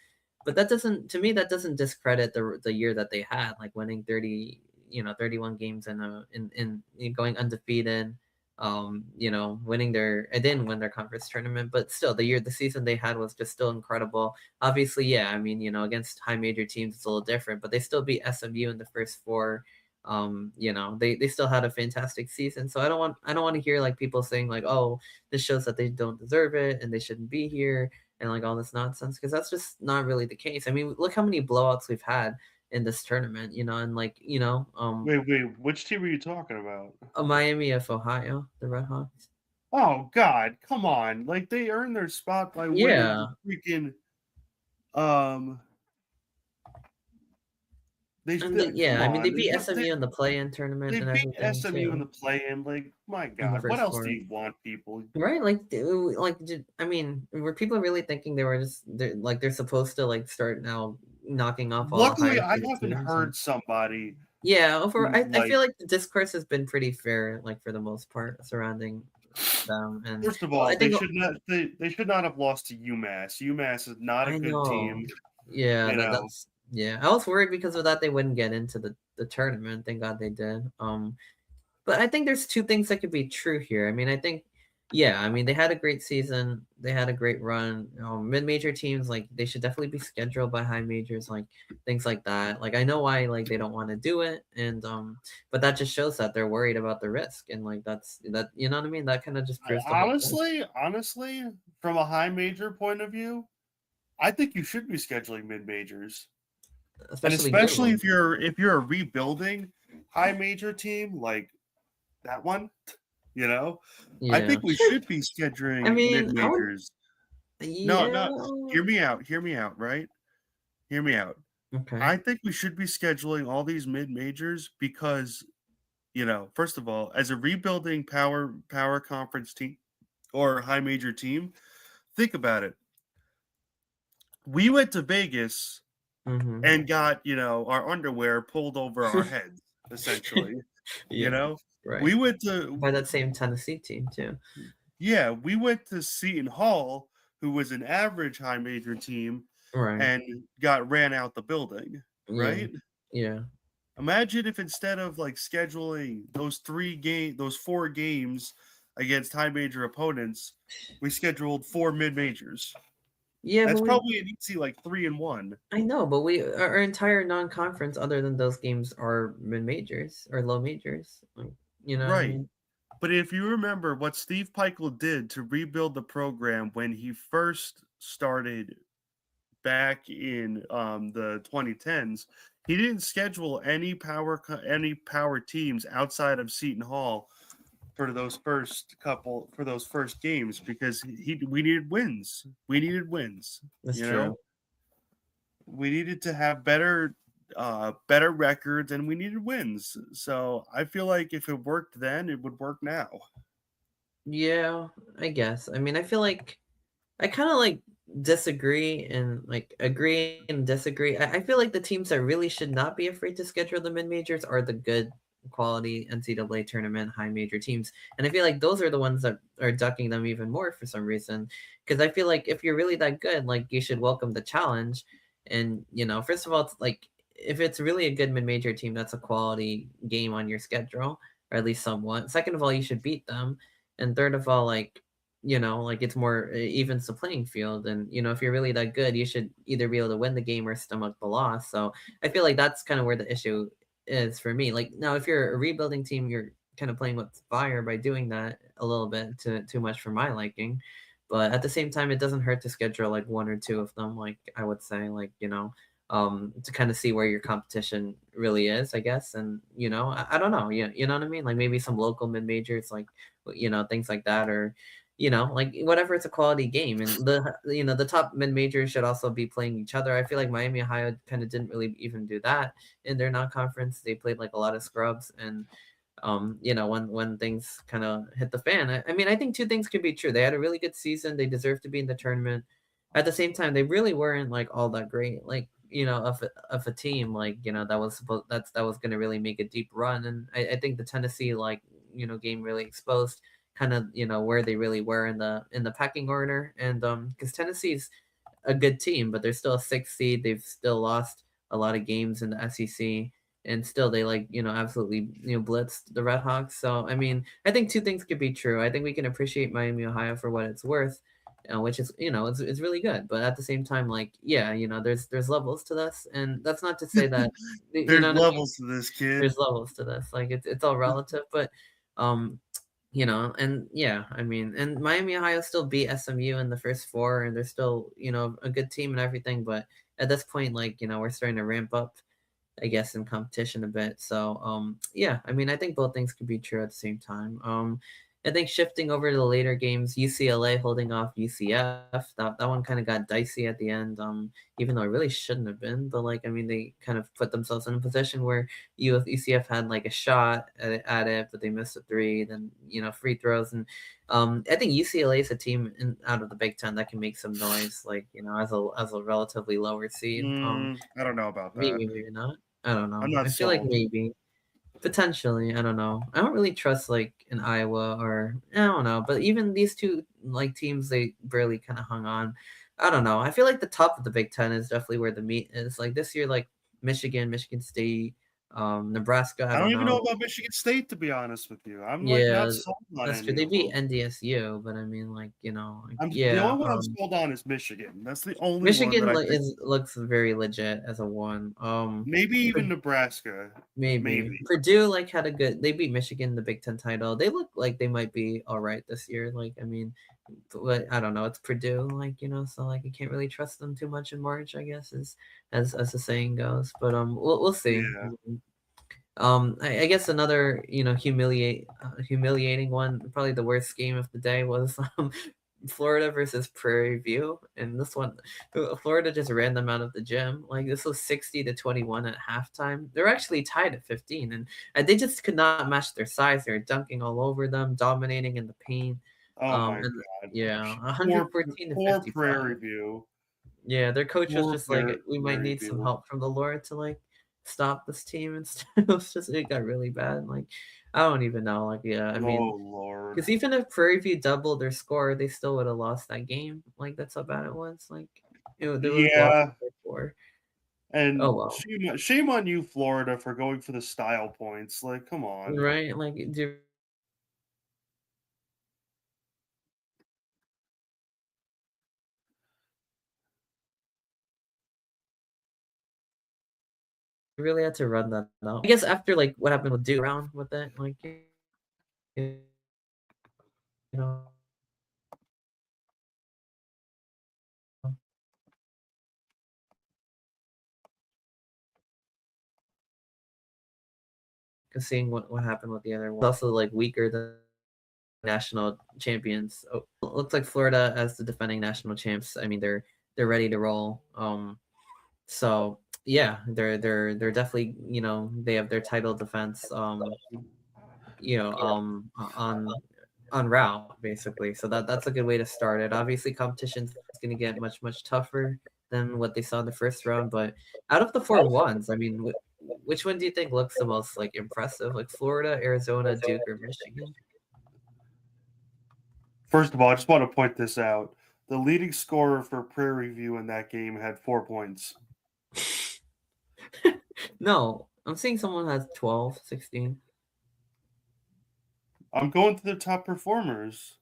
but that doesn't, to me, that doesn't discredit the year that they had, like winning 31 games in going undefeated. Winning I didn't win their conference tournament, but still the season they had was just still incredible. Obviously, yeah, I mean, against high major teams it's a little different, but they still beat SMU in the first four. They still had a fantastic season. So I don't want to hear like people saying like, oh, this shows that they don't deserve it and they shouldn't be here and like all this nonsense, because that's just not really the case. I mean, look how many blowouts we've had in this tournament, and like, Wait, which team are you talking about? Miami of Ohio, the Red Hawks. Oh God, come on! Like they earned their spot by winning Yeah. the freaking um. And yeah, Come I mean they on, beat SMU in the play-in tournament they and beat everything SMU in too the play-in. Like my in the God, what first else do four. you want, people? Right? I mean, were people really thinking they're supposed to like start now knocking off all the Luckily, higher I seeded haven't teams? And heard somebody yeah, over who's I like, feel like the discourse has been pretty fair, like for the most part, surrounding them. And first of well, all, I think they should not have lost to UMass. UMass is not a I good know. team. Yeah, You know, yeah. I was worried because of that they wouldn't get into the tournament. Thank God they did. But I think there's two things that could be true here. I mean, I think, yeah, I mean, they had a great season. They had a great run. Mid-major teams, like, they should definitely be scheduled by high majors, like, things like that. Like, I know why, like, they don't want to do it. And, but that just shows that they're worried about the risk. And, like, you know what I mean? That kind of just proves the whole point. honestly, from a high major point of view, I think you should be scheduling mid majors, and Especially good especially ones. if you're a rebuilding high major team like that one. You know, I Yeah. think we should be I scheduling mid mean, I would, majors. No, yeah. no, hear me out, right? Hear me out. Okay. I think we should be scheduling all these mid majors because, first of all, as a rebuilding power conference team or high major team, think about it. We went to Vegas Mm-hmm. and got, our underwear pulled over our heads, essentially. You Yeah, know, we right. went to By that same Tennessee team, too. Yeah, we went to Seton Hall, who was an average high major team, Right. and got ran out the building, Yeah. right? Yeah. Imagine if instead of like scheduling those 4 games against high major opponents, we scheduled 4 mid majors. Yeah, That's but we probably an easy like 3-1. I know, but our entire non-conference other than those games are mid-majors or low majors. Like, you know what I Right. mean? But if you remember what Steve Peichel did to rebuild the program when he first started back in the 2010s, he didn't schedule any power teams outside of Seton Hall for those first games because we needed wins. We needed wins. That's You true. know, we needed to have better records and we needed wins. So I feel like if it worked then, it would work now. Yeah, I guess. I mean, I feel like I kind of like disagree and like agree and disagree. I feel like the teams that really should not be afraid to schedule the mid majors are the good quality NCAA tournament high major teams. And I feel like those are the ones that are ducking them even more for some reason. Because I feel like if you're really that good, like you should welcome the challenge. And, first of all, it's like if it's really a good mid major team, that's a quality game on your schedule, or at least somewhat. Second of all, you should beat them. And third of all, like, like it's more evens the playing field. And if you're really that good, you should either be able to win the game or stomach the loss. So I feel like that's kind of where the issue is for me. Like now, if you're a rebuilding team, you're kind of playing with fire by doing that a little bit too much for my liking. But at the same time, it doesn't hurt to schedule like one or two of them. Like I would say, like to kind of see where your competition really is, I guess. And I don't know, you know what I mean? Like maybe some local mid majors, like things like that, or like whatever, it's a quality game. And the top mid majors should also be playing each other. I feel like Miami Ohio kind of didn't really even do that in their non-conference. They played like a lot of scrubs. And when things kind of hit the fan, I mean, I think two things could be true. They had a really good season. They deserved to be in the tournament. At the same time, they really weren't like all that great. Like of a team, like that was supposed that was going to really make a deep run. And I think the Tennessee like game really exposed kind of where they really were in the pecking order. And because Tennessee's a good team, but they're still a sixth seed. They've still lost a lot of games in the SEC, and still they like absolutely blitzed the Red Hawks. So I mean, I think two things could be true. I think we can appreciate Miami Ohio for what it's worth, which is it's really good. But at the same time, like yeah, there's levels to this, and that's not to say that you There's know what I mean. levels to this, kid. There's levels to this. Like it's all relative, but um and yeah, I mean, and Miami Ohio still beat SMU in the first four, and they're still, a good team and everything. But at this point, like, we're starting to ramp up, I guess, in competition a bit. So, yeah, I mean, I think both things could be true at the same time. I think shifting over to the later games, UCLA holding off UCF, that one kind of got dicey at the end. Even though it really shouldn't have been, but like, I mean, they kind of put themselves in a position where UCF had like a shot at it, but they missed a three, then free throws. And I think UCLA is a team out of the Big Ten that can make some noise, like as a relatively lower seed. I don't know about that. Maybe not. I don't I'm know. not I feel like sold. maybe. Potentially, I don't know. I don't really trust like in Iowa, or I don't know. But even these two like teams, they barely kind of hung on. I don't know. I feel like the top of the Big Ten is definitely where the meat is. Like this year, like Michigan State, Nebraska. I I don't don't even know know. about Michigan State, to be honest with you. I'm like not Yeah, sold on that's true. any They of beat them. NDSU, but I mean, like like, The yeah. only one I'm sold on is Michigan. That's the only one that Michigan I like think. is looks very legit as a one. Maybe even Nebraska. Maybe Maybe. Purdue like had a good. They beat Michigan in the Big Ten title. They look like they might be all right this year. Like I mean, but I don't know. It's Purdue, like so like you can't really trust them too much in March, I guess, is as the saying goes. But we'll see. Yeah. I guess another humiliating one, probably the worst game of the day was Florida versus Prairie View, and this one, Florida just ran them out of the gym. Like this was 60-21 at halftime. They're actually tied at 15, and they just could not match their size. They were dunking all over them, dominating in the paint. Oh my And god. yeah, Poor 114 to poor 55. Prairie View. Yeah, their coach was Poor just like, we might Prairie need some View. help from the Lord to like stop this team and stuff. It was just it got really bad. Like I don't even know. Like yeah, I mean, Oh Lord. because even if Prairie View doubled their score, they still would have lost that game. Like that's how bad it was. Like they would have lost Yeah. by four. Oh And well, shame on you, Florida, for going for the style points. Like, come on. right? Like do you really had to run that out. I guess after like what happened with Duke around with it, like you know, 'cause seeing what happened with the other one, also like weaker than national champions. Oh, looks like Florida as the defending national champs. I mean, they're ready to roll. So yeah, they're definitely they have their title defense. On route basically. So that's a good way to start it. Obviously, competition's going to get much tougher than what they saw in the first round. But out of the four ones, I mean, which one do you think looks the most like impressive? Like Florida, Arizona, Duke, or Michigan? First of all, I just want to point this out. The leading scorer for Prairie View in that game had 4 points. No, I'm seeing someone has 12, 16. I'm going to the top performers.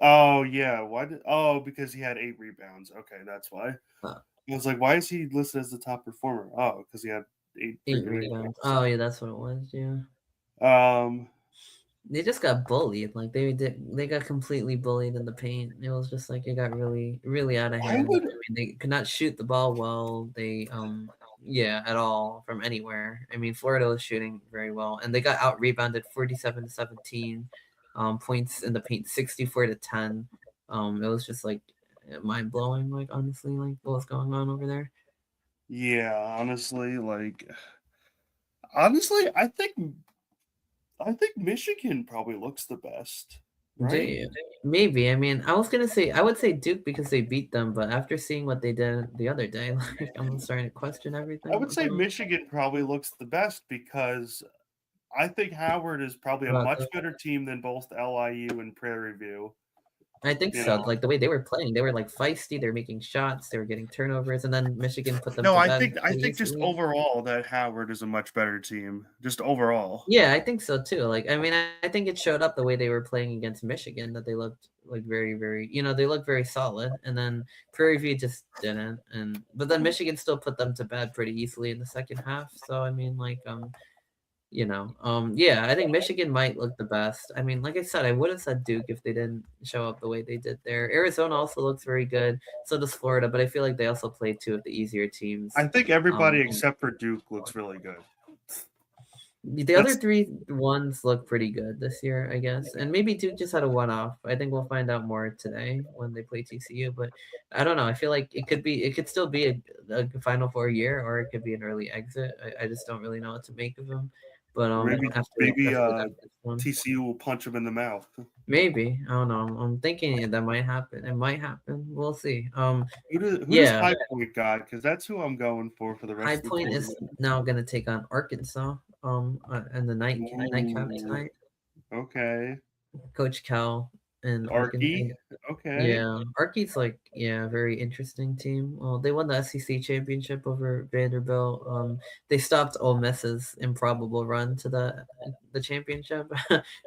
Oh yeah, why did because he had 8 rebounds. Okay, that's why. Uh, I was like, "Why is he listed as the top performer?" Oh, because he had 8 8 freaking rebounds. rebounds. Oh yeah, that's what it was. Yeah. Um, They just got bullied. Like they got completely bullied in the paint. It was just like it got really really out of I hand. would I mean, they could not shoot the ball well. They yeah, at all from anywhere. I mean, Florida was shooting very well, and they got out rebounded 47-17. Points in the paint 64-10. It was just like mind blowing. Like honestly, like what was going on over there. yeah, honestly, I think Michigan probably looks the best, Do right? you? Maybe. I mean, I was gonna say I would say Duke because they beat them, but after seeing what they did the other day, like I'm starting to question I everything would say about Michigan probably looks the best because I think Howard is probably a much them. better team than both LIU and Prairie View, I think you so. know? Like the way they were playing, they were like feisty. They were making shots. They were getting turnovers, and then Michigan put them No, to I bed think I pretty think just easily. overall that Howard is a much better team, just overall. Yeah, I think so too. Like, I mean, I think it showed up the way they were playing against Michigan that they looked like very, very, they looked very solid. And then Prairie View just didn't. And but then Michigan still put them to bed pretty easily in the second half. So I mean, like, yeah, I think Michigan might look the best. I mean, like I said, I would have said Duke if they didn't show up the way they did there. Arizona also looks very good. So does Florida, but I feel like they also played two of the easier I teams. think everybody And except for Duke looks really good. the other That's three ones look pretty good this year, I guess. And maybe Duke just had a one-off. I think we'll find out more today when they play TCU. But I don't know. I feel like it could still be a Final Four year, or it could be an early exit. I just don't really know what to make of them. But or maybe maybe after that first one, TCU will punch him in the mouth. maybe I don't know. I'm thinking that might happen. It might happen. We'll see. Who does Yeah. High Point got? Because that's who I'm going for the High rest of the Point is tournament. now gonna take on Arkansas. And the nightcap Ooh, tonight. okay. Coach Cal and Arkansas. Arky, okay. Yeah, Arky's like very interesting team. Well, they won the SEC championship over Vanderbilt. They stopped Ole Miss's improbable run to the championship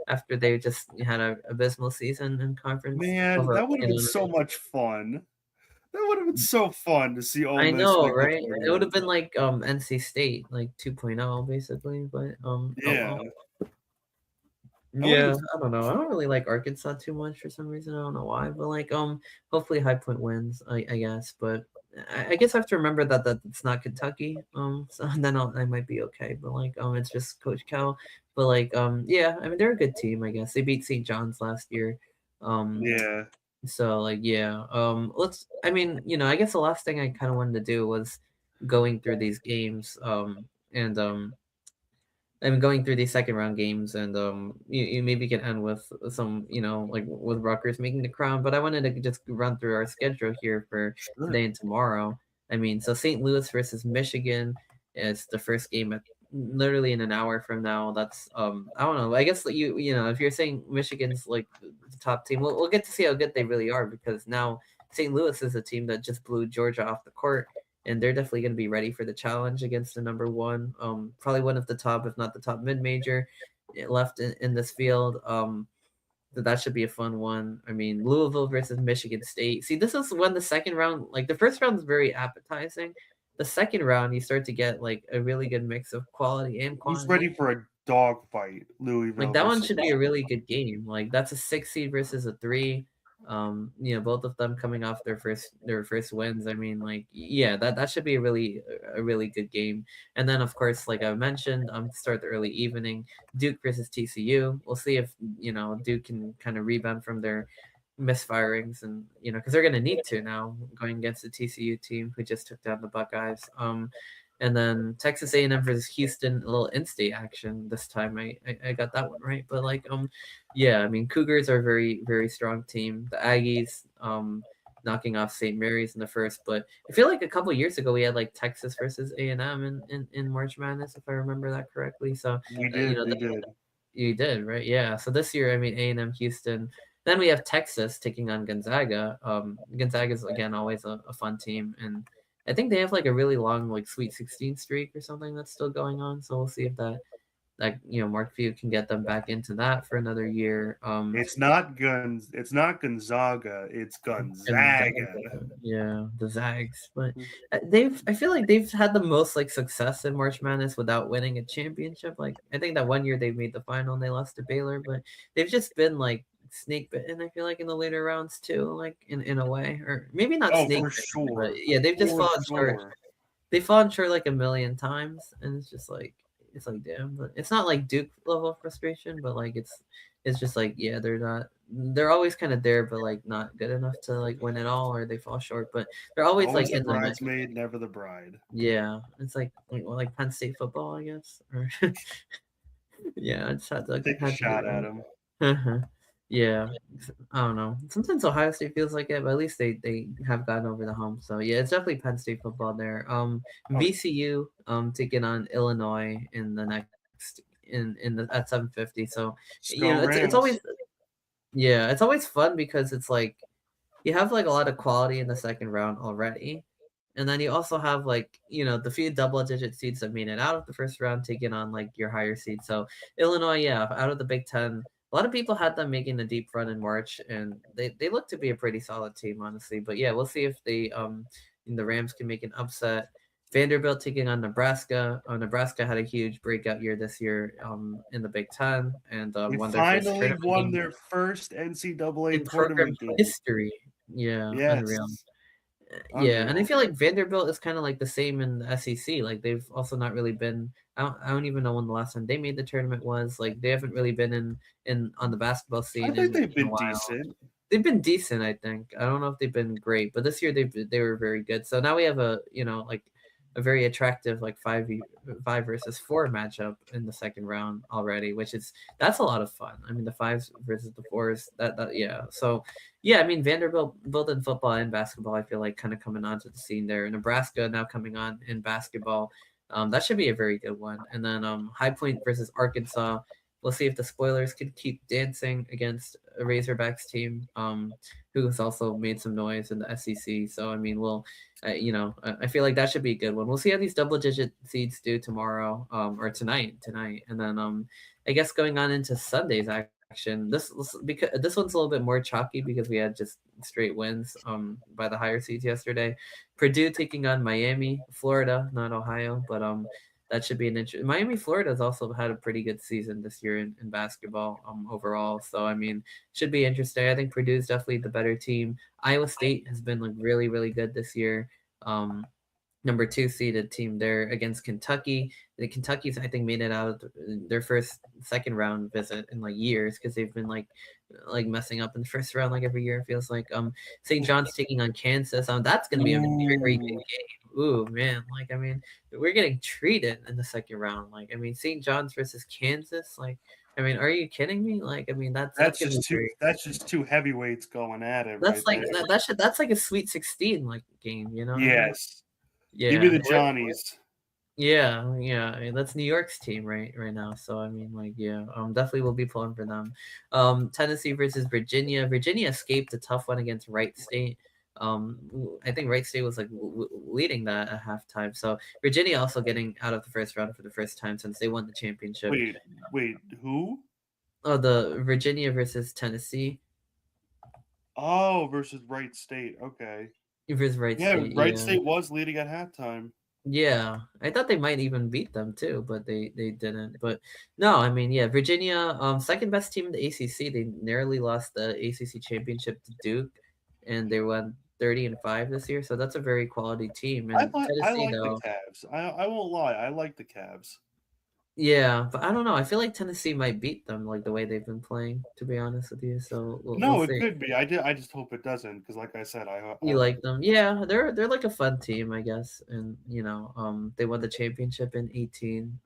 after they just had a abysmal season in conference Man, over that would have been Illinois. so much fun. That would have been so fun to see Ole I Miss know, make the right? It would have tournament. been like NC State, like 2.0 basically, but oh Yeah, well. that would have Yeah, been I so don't know. much I don't fun. really like Arkansas too much for some reason. I don't know why, but like hopefully High Point wins. I guess, but I guess I have to remember that it's not Kentucky. So then I might be okay. But like it's just Coach Cal. But like yeah, I mean they're a good team. I guess they beat St. John's last year. Um, Yeah. so like yeah, let's. I mean I guess the last thing I kind of wanted to do was going through these games. And I'm going through these second round games, and you maybe can end with some, like with Rutgers making the crown. But I wanted to just run through our schedule here for Sure. today and tomorrow. I mean, so St. Louis versus Michigan is the first game at literally in an hour from now. That's I don't know. I guess that if you're saying Michigan's like the top team, we'll get to see how good they really are because now St. Louis is a team that just blew Georgia off the court and they're definitely going to be ready for the challenge against the number one, probably one of the top, if not the top mid major left in this field. That should be a fun one. I mean, Louisville versus Michigan State. See, this is when the second round, like the first round is very appetizing. The second round, you start to get like a really good mix of quality and Who's ready quantity. for a dog fight? Like Louisville that one versus should be a Michigan. really good game. Like that's a 6 seed versus a 3. Both of them coming off their first wins. I mean, like yeah, that should be a really good game. And then of course, like I mentioned, start the early evening, Duke versus TCU. We'll see if Duke can kind of rebound from their misfirings and because they're gonna need to now going against the TCU team who just took down the Buckeyes. And then Texas A&M versus Houston, a little in-state action this time. I got that one right, but like yeah, I mean Cougars are a very very strong team. The Aggies knocking off St. Mary's in the first, but I feel like a couple years ago we had like Texas versus A&M in March Madness if I remember that correctly. So We did, we did. you did, right? Yeah. So this year, I mean, A&M, Houston. Then we have Texas taking on Gonzaga. Gonzaga is again always a fun team, and I think they have like a really long like Sweet 16 streak or something that's still going on. So we'll see if that that Mark Few can get them back into that for another year. It's not Gonzaga, it's And Gonzaga. yeah, the Zags, but I feel like they've had the most like success in March Madness without winning a championship. Like I think that one year they made the final and they lost to Baylor, but they've just been like snake bitten. I feel like in the later rounds too, like in a way, or maybe not Oh, snake for bitten, but sure. yeah, they've just For fallen short. sure. They've fallen short like a million times, and it's like damn, but it's not like Duke level frustration, but like it's just like yeah, they're always kind of there, but like not good enough to like win it all, or they fall short, but they're always like Always the in the mix. bridesmaid, never the bride. Yeah, it's like Penn State football, I guess, or yeah, I just Take a had to do shot at him. that. Yeah, I don't know. Sometimes Ohio State feels like it, but at least they have gotten over the hump. So yeah, it's definitely Penn State football there. Oh, yeah. VCU taking on Illinois in the next in the at 7:50. So Let's go it's always Rams. yeah, it's always fun because it's like you have like a lot of quality in the second round already. And then you also have like, the few double digit seeds that made it out of the first round taking on like your higher seeds. So Illinois, yeah, out of the Big Ten, a lot of people had them making a deep run in March and they look to be a pretty solid team, honestly. But yeah, we'll see if the Rams can make an upset. Vanderbilt taking on Nebraska. Nebraska had a huge breakout year this year in the Big Ten and They won their first finally tournament won game their first NCAA in program tournament game. history. Yeah, unreal. Yes. Yeah, and I Unreal. feel like Vanderbilt is kind of like the same in the SEC. Like they've also not really been. I don't even know when the last time they made the tournament was. Like they haven't really been in on the basketball I scene think they've in a been while. decent. They've been decent, I think. I don't know if they've been great, but this year they were very good. So now we have a like a very attractive like 5 versus 4 matchup in the second round already, which is that's a lot of fun. I mean the fives versus the fours that yeah. So yeah, I mean Vanderbilt both in football and basketball. I feel like kind of coming onto the scene there. Nebraska now coming on in basketball. That should be a very good one. And then High Point versus Arkansas. We'll see if the spoilers can keep dancing against a Razorbacks team, who has also made some noise in the SEC. So I mean, I feel like that should be a good one. We'll see how these double-digit seeds do tomorrow, or tonight, and then I guess going on into Sunday's action. Because this one's a little bit more chalky because we had just straight wins by the higher seeds yesterday. Purdue taking on Miami, Florida, not Ohio, but that should be an interesting. Miami, Florida has also had a pretty good season this year in basketball overall. So I mean, should be interesting. I think Purdue's definitely the better team. Iowa State has been like really really good this year. Um, number 2 seeded team there against Kentucky. The Kentucky's I think made it out of their first second round visit in like years because they've been like messing up in the first round like every year it feels like. St. John's taking on Kansas. That's gonna be a very good Ooh. game. Ooh man, like I mean we're getting treated in the second round. Like I mean St. John's versus Kansas. Like I mean, are you kidding me? Like I mean that's gonna be great. That's just two heavyweights going at it That's right like there. that's like a Sweet 16 like game. You know what I mean? Yes. Give me Yeah, the Johnnies. yeah. I mean, that's New York's team right now. So I mean, like, yeah, definitely will be pulling for them. Tennessee versus Virginia. Virginia escaped a tough one against Wright State. I think Wright State was like leading that at halftime. So Virginia also getting out of the first round for the first time since they won the championship. Wait, who? Oh, the Virginia versus Tennessee Oh, versus Wright State. Okay. versus Wright Yeah, State. Wright Yeah. State was leading at halftime. Yeah, I thought they might even beat them too, but they didn't. But no, I mean, yeah, Virginia, second best team in the ACC. They narrowly lost the ACC championship to Duke, and they won 30-5 this year. So that's a very quality team. And I Tennessee, like the though, Cavs. I won't lie. I like the Cavs. yeah, but I don't know. I feel like Tennessee might beat them, like the way they've been playing. To be honest with you, so we'll No, it see. could be. I just hope it doesn't because, like I said, You like them? Yeah, they're like a fun team, I guess. And they won the championship in 18.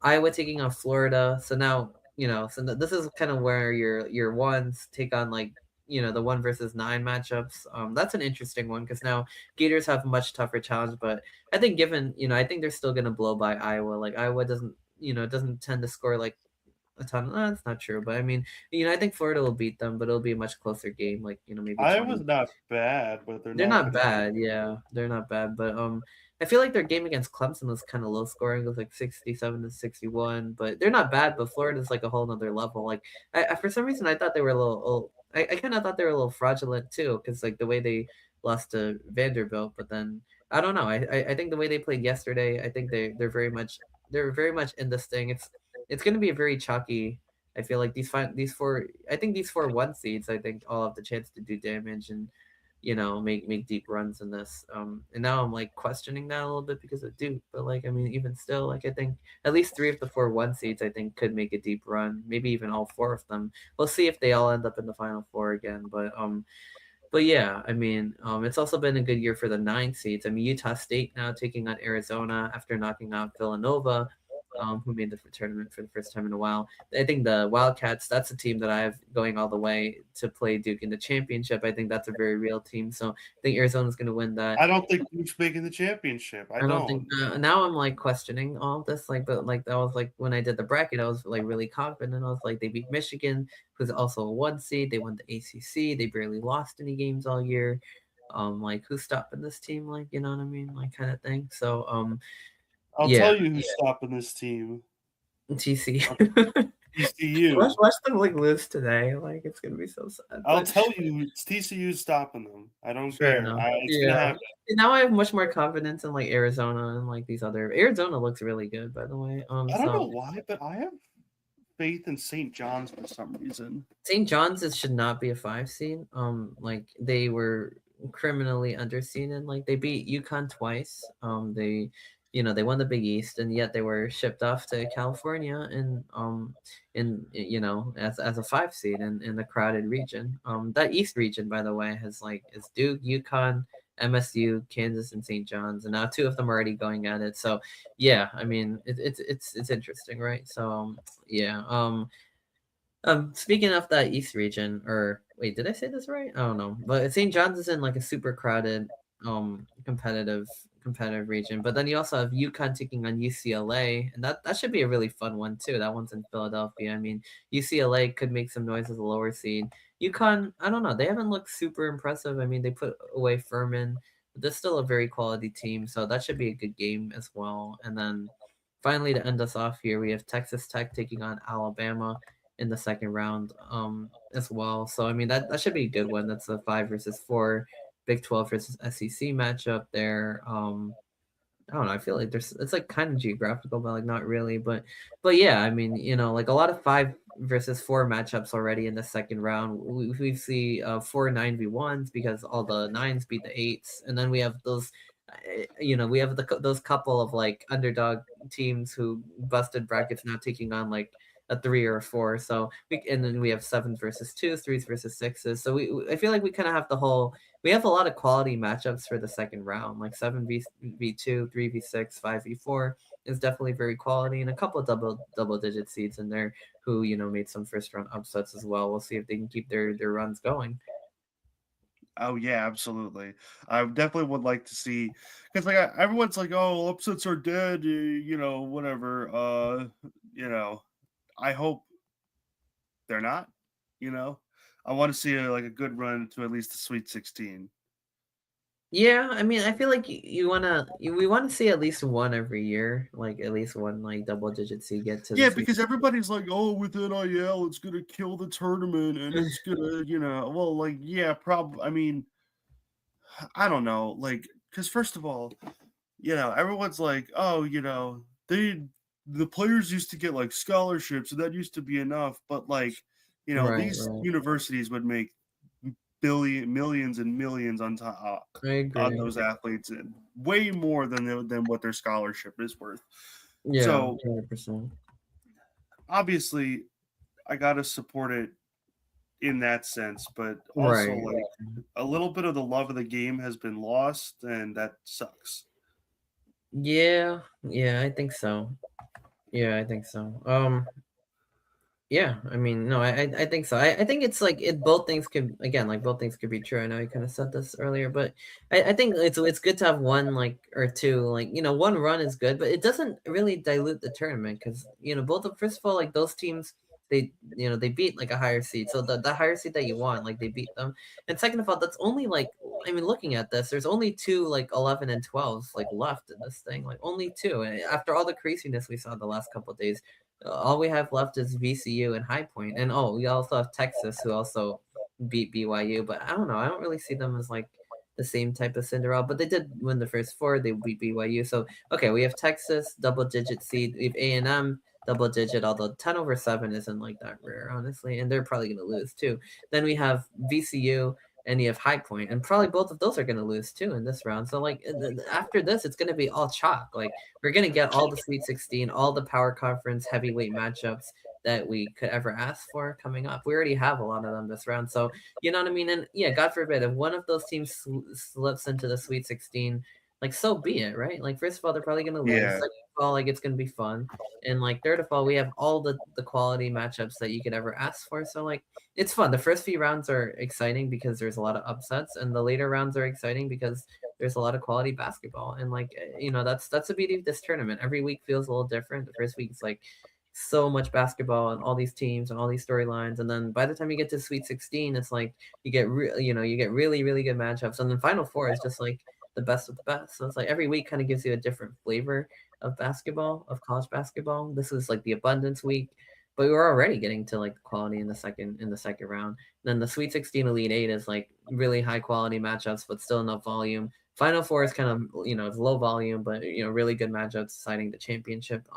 Iowa taking on Florida. So now, this is kind of where your ones take on like, the 1 versus 9 matchups. That's an interesting one because now Gators have a much tougher challenge, but I think given, I think they're still gonna blow by Iowa. Like Iowa doesn't tend to score like a ton. That's not true, but I mean, I think Florida will beat them, but it'll be a much closer game, like maybe Iowa's 20. not bad, but they're They're not not going to beat bad, them. yeah. They're not bad, but I feel like their game against Clemson was kind of low scoring. It was like 67-61, but they're not bad. But Florida's like a whole nother level. Like for some reason, I thought they were a little. I kind of thought they were a little fraudulent too, because like the way they lost to Vanderbilt. But then I don't know. I think the way they played yesterday, I think they're very much in this thing. It's going to be a very chalky. I feel like these four. I think these four one seeds. I think all have the chance to do damage and make deep runs in this. And now I'm like questioning that a little bit because of Duke. But like, I mean, even still, like I think at least three of the four one seeds I think could make a deep run. Maybe even all four of them. We'll see if they all end up in the final four again. But yeah, I mean, it's also been a good year for the nine seeds. I mean, Utah State now taking on Arizona after knocking out Villanova, who made the tournament for the first time in a while. I think the Wildcats, that's a team that I have going all the way to play Duke in the championship. I think that's a very real team. So I think Arizona's going to win that. I don't think Duke's making the championship. I I don't think don't. now I'm like questioning all of this. Like, but like that was like when I did the bracket, I was like really confident. I was like, they beat Michigan, who's also a one seed. They won the ACC. They barely lost any games all year. Like who's stopping this team? Like, you know what I mean? Like kind of thing. So, I'll yeah, tell you who's stopping this team. TC. TCU. Watch them like lose today. Like it's gonna be so sad. I'll But tell you, it's TCU stopping them. I don't fair care. enough. It's gonna Yeah. happen. And now I have much more confidence in like Arizona and like these other. Arizona looks really good, by the way. I don't So know why, but I have faith in St. John's for some reason. St. John's should not be a five seed. Like they were criminally underseeded. Like they beat UConn twice. They won the Big East, and yet they were shipped off to California as a five seed in the crowded region. That East region, by the way, has like is Duke, UConn, MSU, Kansas, and St. John's, and now two of them are already going at it. So yeah, I mean it's interesting, right? So yeah. Speaking of that East region, or wait, did I say this right? I don't know, but St. John's is in like a super crowded, competitive region. But then you also have UConn taking on UCLA, and that should be a really fun one too. That one's in Philadelphia. I mean, UCLA could make some noise as a lower seed. UConn, I don't know, they haven't looked super impressive. I mean, they put away Furman, but they're still a very quality team, so that should be a good game as well. And then finally, to end us off here, we have Texas Tech taking on Alabama in the second round as well. So I mean that should be a good one. That's a 5 versus 4 Big 12 versus SEC matchup there. I don't know. I feel like it's like kind of geographical, but like not really. But yeah, I mean, like a lot of 5 versus 4 matchups already in the second round. We see 4 9v1s because all the nines beat the eights, and then we have those. We have those couple of like underdog teams who busted brackets now taking on like a 3 or 4. So and then we have 7s versus 2s, 3s versus 6s. So I feel like we kind of have we have a lot of quality matchups for the second round, like 7v2, 3v6, 5v4 is definitely very quality, and a couple of double digit seeds in there who made some first round upsets as well. We'll see if they can keep their runs going. Oh yeah, absolutely. I definitely would like to see because like everyone's like, oh, upsets are dead, whatever. I hope they're not. You know, I want to see a good run to at least the Sweet 16. Yeah, I mean, I feel like we want to see at least one every year, like at least one like double digit seed get to the Yeah, Sweet. because everybody's like, oh, with NIL, it's gonna kill the tournament, and it's gonna, well, like, yeah, probably. I mean, I don't know, like, because first of all, everyone's like, oh, the players used to get like scholarships, and that used to be enough. But like, Right, these right. universities would make millions and millions I on agree. those athletes, and way more than what their scholarship is worth. Yeah, So 100%. obviously, I gotta support it in that sense, but also Right. like a little bit of the love of the game has been lost, and that sucks. Yeah, yeah, I think so. Yeah, I think so. Yeah, I mean, no, I think so. I think it's like both things could again like both things could be true. I know you kind of said this earlier, but I think it's good to have one like or two like one run is good, but it doesn't really dilute the tournament because both of first of all like those teams they beat like a higher seed, so the higher seed that you want like they beat them, and second of all that's only like I mean, looking at this, there's only two like 11 and 12s like left in this thing, like only two. And after all the craziness we saw the last couple of days, all we have left is VCU and High Point. And oh, we also have Texas, who also beat BYU. But I don't know. I don't really see them as like the same type of Cinderella. But they did win the first four. They beat BYU. So okay, we have Texas double digit seed. We have A&M double digit. Although 10/7 isn't like that rare, honestly, and they're probably gonna lose too. Then we have VCU and you have High Point, and probably both of those are going to lose too in this round. So like after this, it's going to be all chalk. Like we're going to get all the Sweet 16, all the power conference heavyweight matchups that we could ever ask for coming up. We already have a lot of them this round, so you know what I mean. And yeah, God forbid if one of those teams slips into the Sweet 16, like so be it, right? Like first of all, they're probably going to lose. Yeah, Second of all, like it's going to be fun, and like third of all, we have all the quality matchups that you could ever ask for. So like it's fun. The first few rounds are exciting because there's a lot of upsets, and the later rounds are exciting because there's a lot of quality basketball. And like that's the beauty of this tournament. Every week feels a little different. The first week is like so much basketball and all these teams and all these storylines, and then by the time you get to Sweet 16, it's like you get really really good matchups, and then Final Four is just like the best of the best. So it's like every week kind of gives you a different flavor of basketball, of college basketball. This is like the abundance week, but we were already getting to like quality in the second round. Then the Sweet 16 Elite Eight is like really high quality matchups, but still enough volume. Final Four is kind of it's low volume, but really good matchups deciding the championship,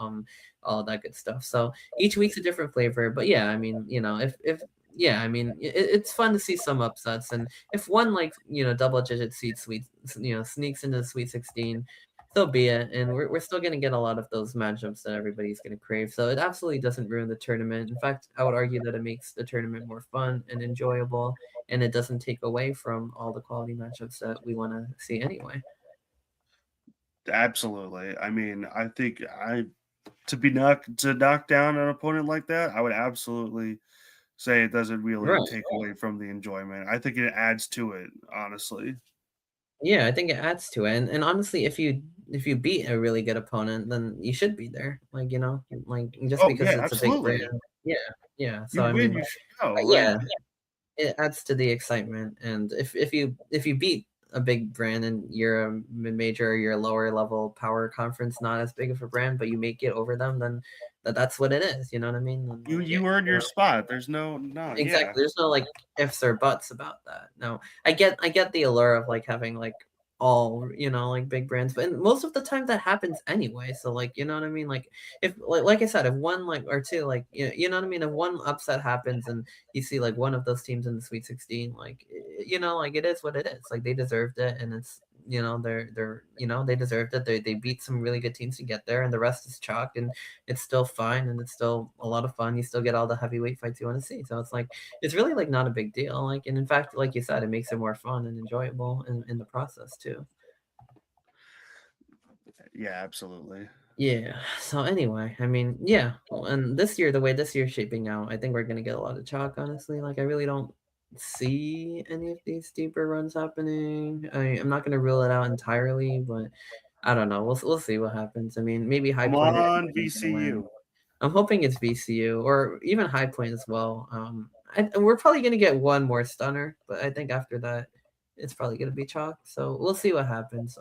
all that good stuff. So each week's a different flavor, but yeah, I mean, if yeah, I mean, it's fun to see some upsets, and if one like double digit seed sneaks into the Sweet 16, so be it. And we're still going to get a lot of those matchups that everybody's going to crave. So it absolutely doesn't ruin the tournament. In fact, I would argue that it makes the tournament more fun and enjoyable, and it doesn't take away from all the quality matchups that we want to see anyway. absolutely. I mean, I think I to knock down an opponent like that, I would absolutely say it doesn't really Right. take away from the enjoyment. I think it adds to it, honestly. Yeah, I think it adds to it. And honestly, if you beat a really good opponent, then you should be there. Like, like just Oh because yeah, it's a big brand. absolutely. Yeah. Yeah. So You I win, mean, you should go. yeah, Like, it adds to the excitement. And if you beat a big brand and you're a mid-major or you're a lower level power conference, not as big of a brand, but you make it over them, then that's what it is. You know what I mean? And like, you earned your spot. There's no, exactly. yeah. There's no like ifs or buts about that. No, I get the allure of like having like all like big brands, but most of the time that happens anyway. So like you know what I mean. Like if like I said, if one like or two like you know what I mean. If one upset happens and you see like one of those teams in the Sweet 16, like like it is what it is. Like they deserved it, and it's they're they deserved it. They beat some really good teams to get there, and the rest is chalk, and it's still fine, and it's still a lot of fun. You still get all the heavyweight fights you want to see. So it's like it's really like not a big deal. Like and in fact, like you said, it makes it more fun and enjoyable in the process too. Yeah, absolutely. Yeah. So anyway, I mean, yeah. And this year, the way this year's shaping out, I think we're gonna get a lot of chalk, honestly. Like I really don't see any of these deeper runs happening. I'm not gonna rule it out entirely, but I don't know. We'll see what happens. I mean, maybe High Come Point or on, A&M can win. VCU. I'm hoping it's VCU or even High Point as well. We're probably gonna get one more stunner, but I think after that, it's probably gonna be chalk. So we'll see what happens.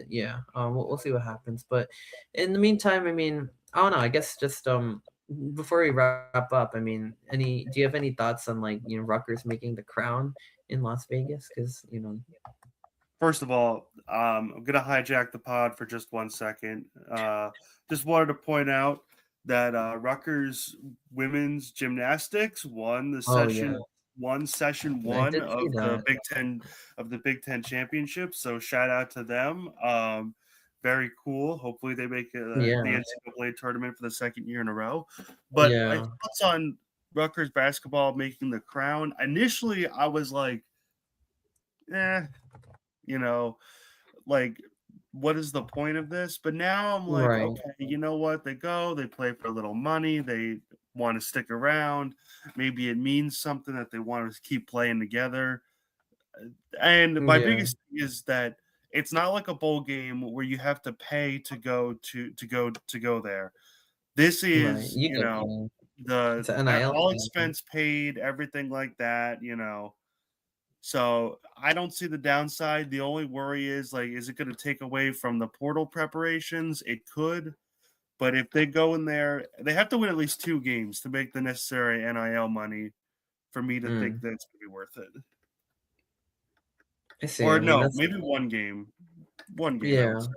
Yeah, we'll see what happens. But in the meantime, I mean, I don't know. I guess just before we wrap up, I mean, do you have any thoughts on like Rutgers making the crown in Las Vegas? Because First of all, I'm gonna hijack the pod for just 1 second. Just wanted to point out that Rutgers women's gymnastics won the oh yeah, session I one did see that. of the Big Ten championship. So shout out to them. Very cool. Hopefully they make the Yeah, NCAA tournament for the second year in a row. But my yeah, thoughts on Rutgers basketball making the crown. Initially, I was like, eh, you know, like, what is the point of this? But now I'm like, right. okay, you know what? They play for a little money, they want to stick around. Maybe it means something that they want to keep playing together. And my Yeah, biggest thing is that it's not like a bowl game where you have to pay to go there. This right. is, You get what I mean. It's the an NIL all thing. expense paid, everything like that. So I don't see the downside. The only worry is like, is it going to take away from the portal preparations? It could, but if they go in there, they have to win at least 2 games to make the necessary NIL money for me to think Mm, that it's going to be worth it. I see. Or I mean, no, that's maybe 1 game. 1 game, I would yeah. say.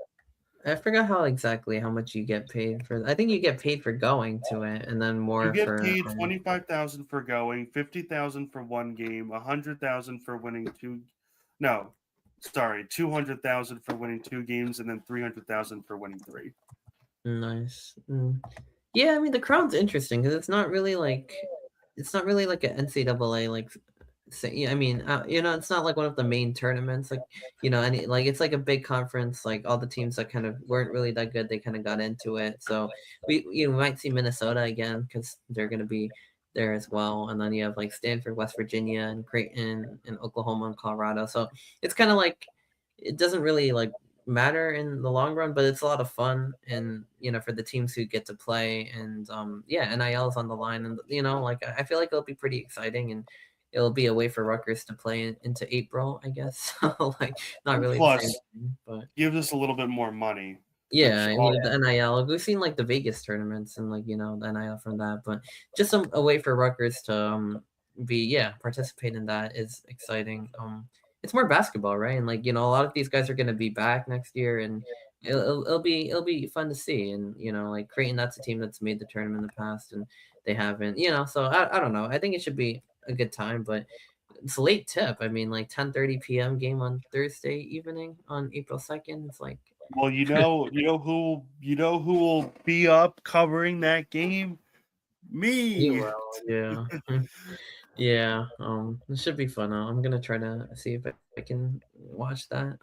I forgot how exactly how much you get paid for. I think you get paid for going to it, and then You more get for paid 25,000 for going, 50,000 for 1 game, 100,000 for winning two. No, sorry, 200,000 for winning 2 games, and then 300,000 for winning three. Nice. Yeah, I mean the crown's interesting because it's not really like an NCAA like say, yeah, I mean, it's not like one of the main tournaments, like, any like it's like a big conference, like all the teams that kind of weren't really that good, they kind of got into it. So we might see Minnesota again because they're gonna be there as well, and then you have like Stanford, West Virginia, and Creighton, and Oklahoma and Colorado. So it's kind of like it doesn't really like matter in the long run, but it's a lot of fun, and for the teams who get to play, and yeah, NIL is on the line, and like I feel like it'll be pretty exciting, and it'll be a way for Rutgers to play into April, I guess. So, like, not And really the same plus, thing, but gives us a little bit more money, yeah, which I mean the NIL. We've seen like the Vegas tournaments and like the NIL from that, but just a way for Rutgers to participate in that is exciting. It's more basketball, right? And like a lot of these guys are going to be back next year, and it'll be fun to see. And like Creighton, that's a team that's made the tournament in the past, and they haven't. So I don't know. I think it should be a good time, but it's a late tip. I mean, like 10:30 p.m. game on Thursday evening on April 2nd. It's like. well, who will be up covering that game? You Me. will, yeah. Yeah, it should be fun. I'm gonna try to see if I can watch that.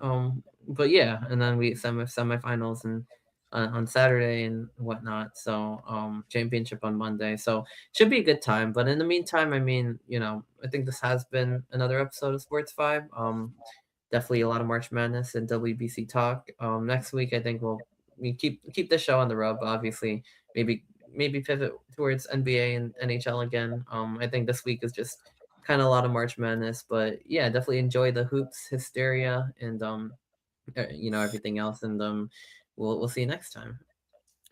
But yeah, and then we semifinals and on Saturday and whatnot. So championship on Monday. So should be a good time. But in the meantime, I mean, I think this has been another episode of Sports Vibe. Definitely a lot of March Madness and WBC talk. Next week I think we keep the show on the road, but obviously maybe pivot towards NBA and NHL again. I think this week is just kind of a lot of March Madness, but yeah, definitely enjoy the hoops hysteria and everything else, and we'll see you next time.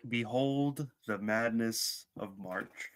Behold the madness of March.